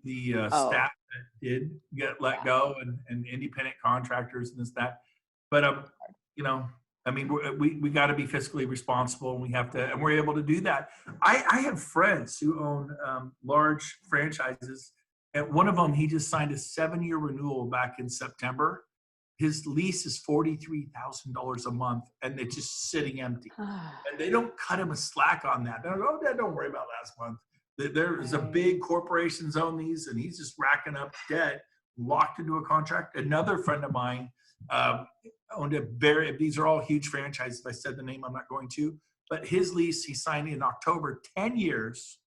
staff that did get let go and independent contractors and this, that. But, you know, I mean, we got to be fiscally responsible, and we have to, and we're able to do that. I have friends who own large franchises, and one of them, he just signed a 7-year renewal back in September. His lease is $43,000 a month, and it's just sitting empty. And they don't cut him a slack on that. They're like, oh, Dad, don't worry about last month. There's a big corporations own these, and he's just racking up debt, locked into a contract. Another friend of mine owned these are all huge franchises. If I said the name, I'm not going to, but his lease, he signed in October, 10 years,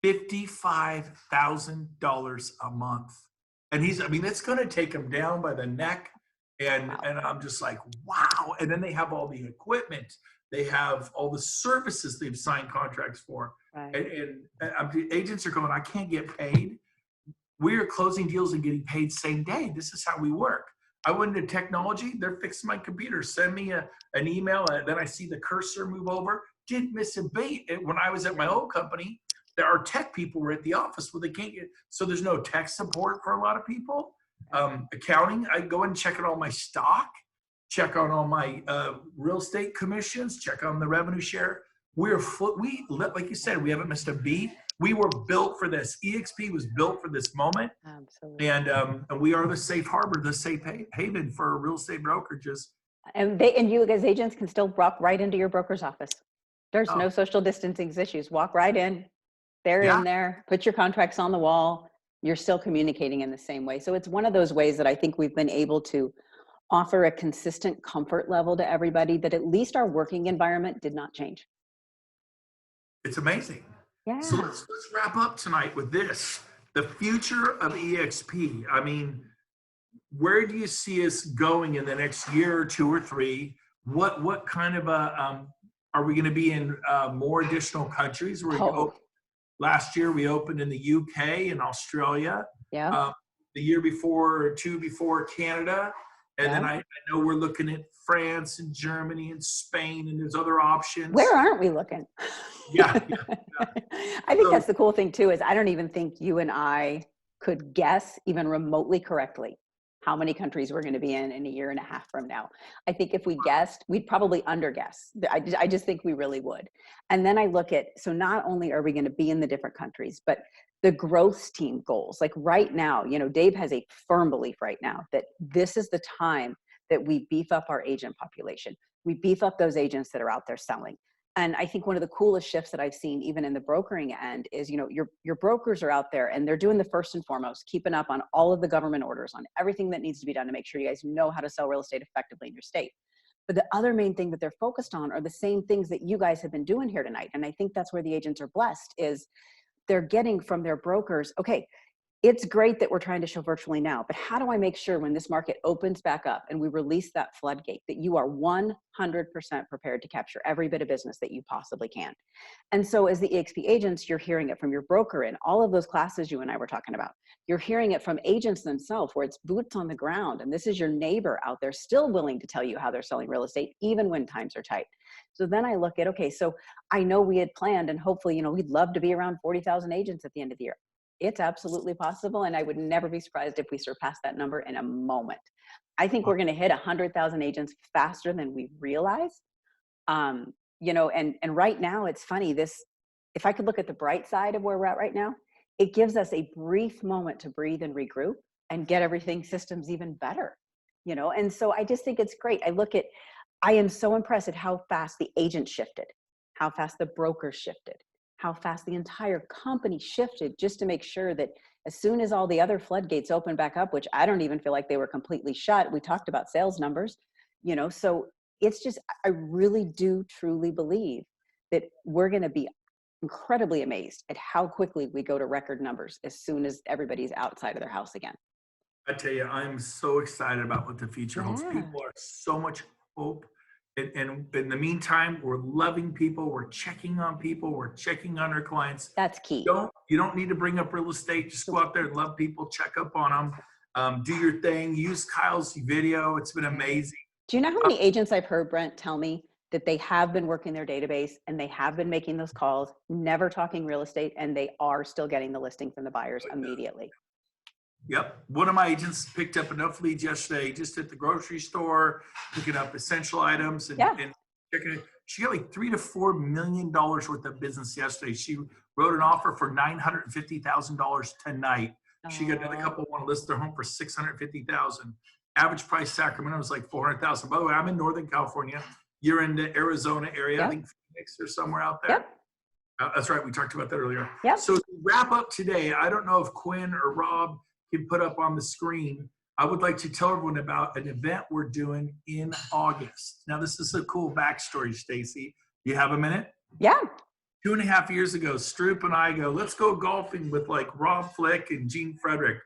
$55,000 a month. And it's going to take him down by the neck. And I'm just like, wow. And then they have all the equipment. They have all the services they've signed contracts for. Right. And agents are going, I can't get paid. We are closing deals and getting paid same day. This is how we work. I went into technology. They're fixing my computer. Send me an email, and then I see the cursor move over. Didn't miss a beat. When I was at my old company, there are tech people were at the office where they can't get. So there's no tech support for a lot of people. Accounting, I go and check on all my stock, check on all my real estate commissions, check on the revenue share. Like you said, we haven't missed a beat. We were built for this. eXp was built for this moment. Absolutely. And we are the safe harbor, the safe haven for real estate brokerages. And you as agents can still walk right into your broker's office. There's no social distancing issues. Walk right in. They're in there. Put your contracts on the wall. You're still communicating in the same way. So it's one of those ways that I think we've been able to offer a consistent comfort level to everybody that at least our working environment did not change. It's amazing. Yeah. So let's wrap up tonight with this. The future of eXp. I mean, where do you see us going in the next year or two or three? What kind of are we going to be in more additional countries? Last year we opened in the UK and Australia. Yeah. The year before or two before Canada. And then I know we're looking at France and Germany and Spain, and there's other options. Where aren't we looking? Yeah. I think that's the cool thing too, is I don't even think you and I could guess even remotely correctly how many countries we're going to be in a year and a half from now. I think if we guessed, we'd probably underguess. I just think we really would. And then I look at, so not only are we going to be in the different countries, but the growth team goals. Like right now, Dave has a firm belief right now that this is the time that we beef up our agent population. We beef up those agents that are out there selling. And I think one of the coolest shifts that I've seen even in the brokering end is, your brokers are out there and they're doing the first and foremost, keeping up on all of the government orders, on everything that needs to be done to make sure you guys know how to sell real estate effectively in your state. But the other main thing that they're focused on are the same things that you guys have been doing here tonight. And I think that's where the agents are blessed, is they're getting from their brokers, okay, it's great that we're trying to show virtually now, but how do I make sure when this market opens back up and we release that floodgate that you are 100% prepared to capture every bit of business that you possibly can? And so as the eXp agents, you're hearing it from your broker in all of those classes you and I were talking about. You're hearing it from agents themselves, where it's boots on the ground. And this is your neighbor out there still willing to tell you how they're selling real estate, even when times are tight. So then I look at, okay, so I know we had planned, and hopefully, we'd love to be around 40,000 agents at the end of the year. It's absolutely possible, and I would never be surprised if we surpass that number in a moment. I think we're going to hit 100,000 agents faster than we realize. And right now it's funny, if I could look at the bright side of where we're at right now, it gives us a brief moment to breathe and regroup and get everything systems even better, and so I just think it's great. I am so impressed at how fast the agent shifted, how fast the broker shifted, how fast the entire company shifted, just to make sure that as soon as all the other floodgates open back up, which I don't even feel like they were completely shut. We talked about sales numbers, so it's just, I really do truly believe that we're going to be incredibly amazed at how quickly we go to record numbers as soon as everybody's outside of their house again. I tell you, I'm so excited about what the future holds. People are so much hope. And in the meantime, we're loving people. We're checking on people. We're checking on our clients. That's key. You don't need to bring up real estate. Just go out there and love people. Check up on them. Do your thing. Use Kyle's video. It's been amazing. Do you know how many agents I've heard, Brent, tell me that they have been working their database and they have been making those calls, never talking real estate, and they are still getting the listing from the buyers immediately? Yep. One of my agents picked up enough leads yesterday, just at the grocery store, picking up essential items and checking it. She got like $3 to $4 million worth of business yesterday. She wrote an offer for $950,000 tonight. She got another couple want to list their home for $650,000. Average price Sacramento was like $400,000. By the way, I'm in Northern California. You're in the Arizona area. I think Phoenix or somewhere out there. That's right. We talked about that earlier. So to wrap up today, I don't know if Quinn or Rob can put up on the screen. I would like to tell everyone about an event we're doing in August. Now, this is a cool backstory, Stacey. You have a minute? Yeah. 2.5 years ago, Stroop and I go, let's go golfing with like Rob Flick and Gene Frederick.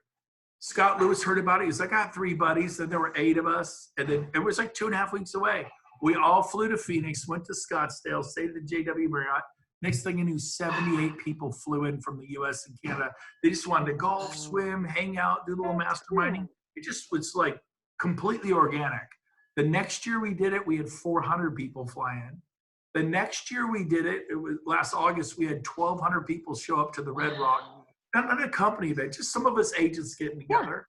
Scott Lewis heard about it. He's like, I got 3 buddies. Then there were 8 of us. And then it was like 2.5 weeks away. We all flew to Phoenix, went to Scottsdale, stayed at the JW Marriott. Next thing you knew, 78 people flew in from the US and Canada. They just wanted to golf, swim, hang out, do a little masterminding. It just was like completely organic. The next year we did it, we had 400 people fly in. The next year we did it, it was last August, we had 1,200 people show up to the Red Rock. Not a company event, just some of us agents getting together.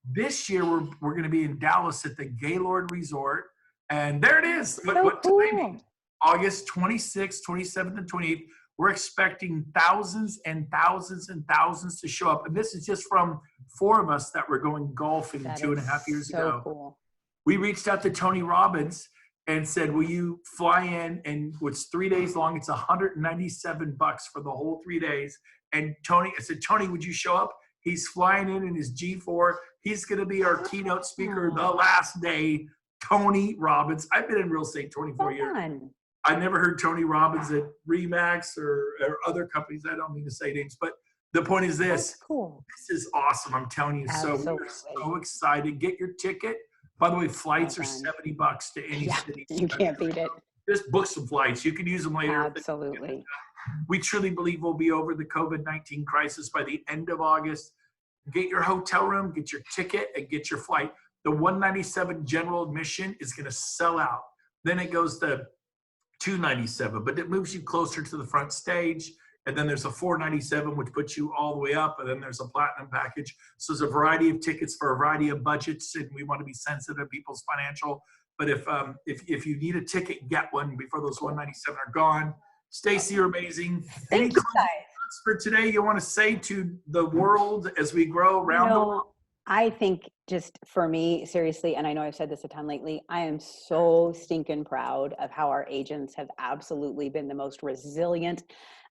This year we're going to be in Dallas at the Gaylord Resort. And there it is. What timing? August 26th, 27th, and 28th. We're expecting thousands and thousands and thousands to show up. And this is just from 4 of us that were going golfing 2.5 years ago. Cool. We reached out to Tony Robbins and said, will you fly in? And it's 3 days long. It's $197 for the whole 3 days. And I said, Tony, would you show up? He's flying in his G4. He's going to be our keynote speaker the last day. Tony Robbins. I've been in real estate 24 years. I never heard Tony Robbins at Remax or other companies. I don't mean to say names, but the point is this. That's cool. This is awesome. I'm telling you. Absolutely. So we're so excited. Get your ticket. By the way, flights are $70 to any city. You can't beat it. Just book some flights. You can use them later. Absolutely. We truly believe we'll be over the COVID-19 crisis by the end of August. Get your hotel room, get your ticket, and get your flight. The $197 general admission is going to sell out. Then it goes to $297, but it moves you closer to the front stage. And then there's a $497, which puts you all the way up. And then there's a platinum package. So there's a variety of tickets for a variety of budgets. And we want to be sensitive to people's financial. But if you need a ticket, get one before those $197 are gone. Stacey, you're amazing. Thank you, guys. For today, you want to say to the world as we grow around the world? I think just for me, seriously, and I know I've said this a ton lately, I am so stinking proud of how our agents have absolutely been the most resilient,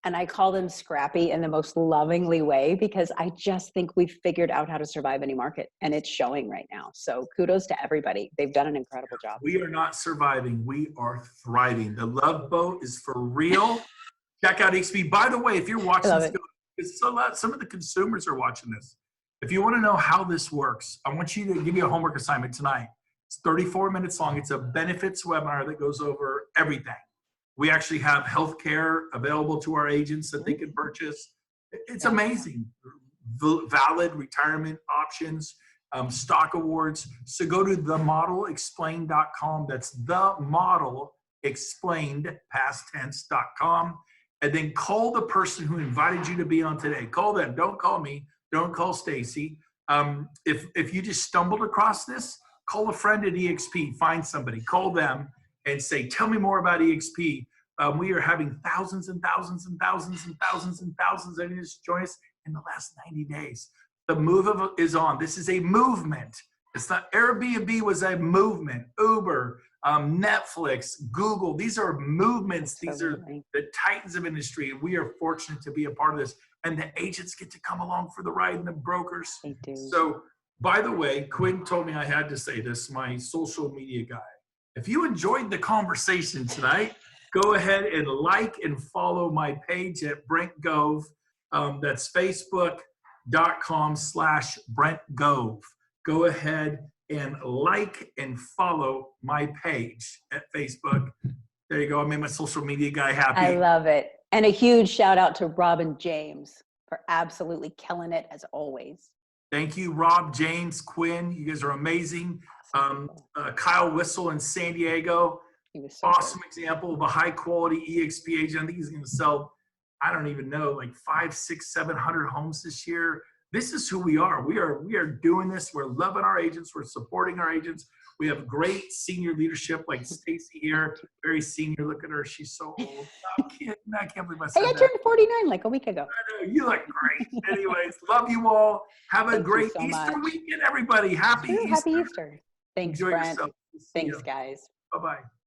and I call them scrappy in the most lovingly way, because I just think we've figured out how to survive any market, and it's showing right now. So kudos to everybody. They've done an incredible job. We are not surviving. We are thriving. The love boat is for real. Check out eXp. By the way, if you're watching this, because some of the consumers are watching this. If you want to know how this works, I want you to give you a homework assignment tonight. It's 34 minutes long. It's a benefits webinar that goes over everything. We actually have healthcare available to our agents that they can purchase. It's amazing. Valid retirement options, stock awards. So go to themodelexplained.com. That's themodelexplained, past tense.com. And then call the person who invited you to be on today. Call them. Don't call me. Don't call Stacey. If you just stumbled across this, call a friend at eXp. Find somebody. Call them and say, tell me more about eXp. We are having thousands and thousands and thousands and thousands and thousands of agents join us in the last 90 days. The move is on. This is a movement. It's not Airbnb was a movement. Uber, Netflix, Google. These are movements. These are the titans of industry. And we are fortunate to be a part of this. And the agents get to come along for the ride, and the brokers. They do. So, by the way, Quinn told me I had to say this, my social media guy. If you enjoyed the conversation tonight, go ahead and like and follow my page at Brent Gove. That's facebook.com/Brent Gove. Go ahead and like and follow my page at Facebook. There you go. I made my social media guy happy. I love it. And a huge shout out to Rob and James for absolutely killing it as always. Thank you, Rob, James, Quinn. You guys are amazing. Kyle Whissel in San Diego. He was so awesome good. example of a high quality eXp agent. I think he's going to sell, I don't even know, like 500, 600, 700 homes this year. This is who we are. We are doing this. We're loving our agents. We're supporting our agents. We have great senior leadership like Stacey here. Very senior. Look at her. She's so old. I can't believe I said Hey, I that. turned 49 like a week ago. I know, you look great. Anyways, love you all. Have a Thank you great so Easter much. weekend, everybody. Happy Easter. Happy Easter. Thanks, Enjoy Brent. yourself. See Thanks, ya. guys. Bye-bye.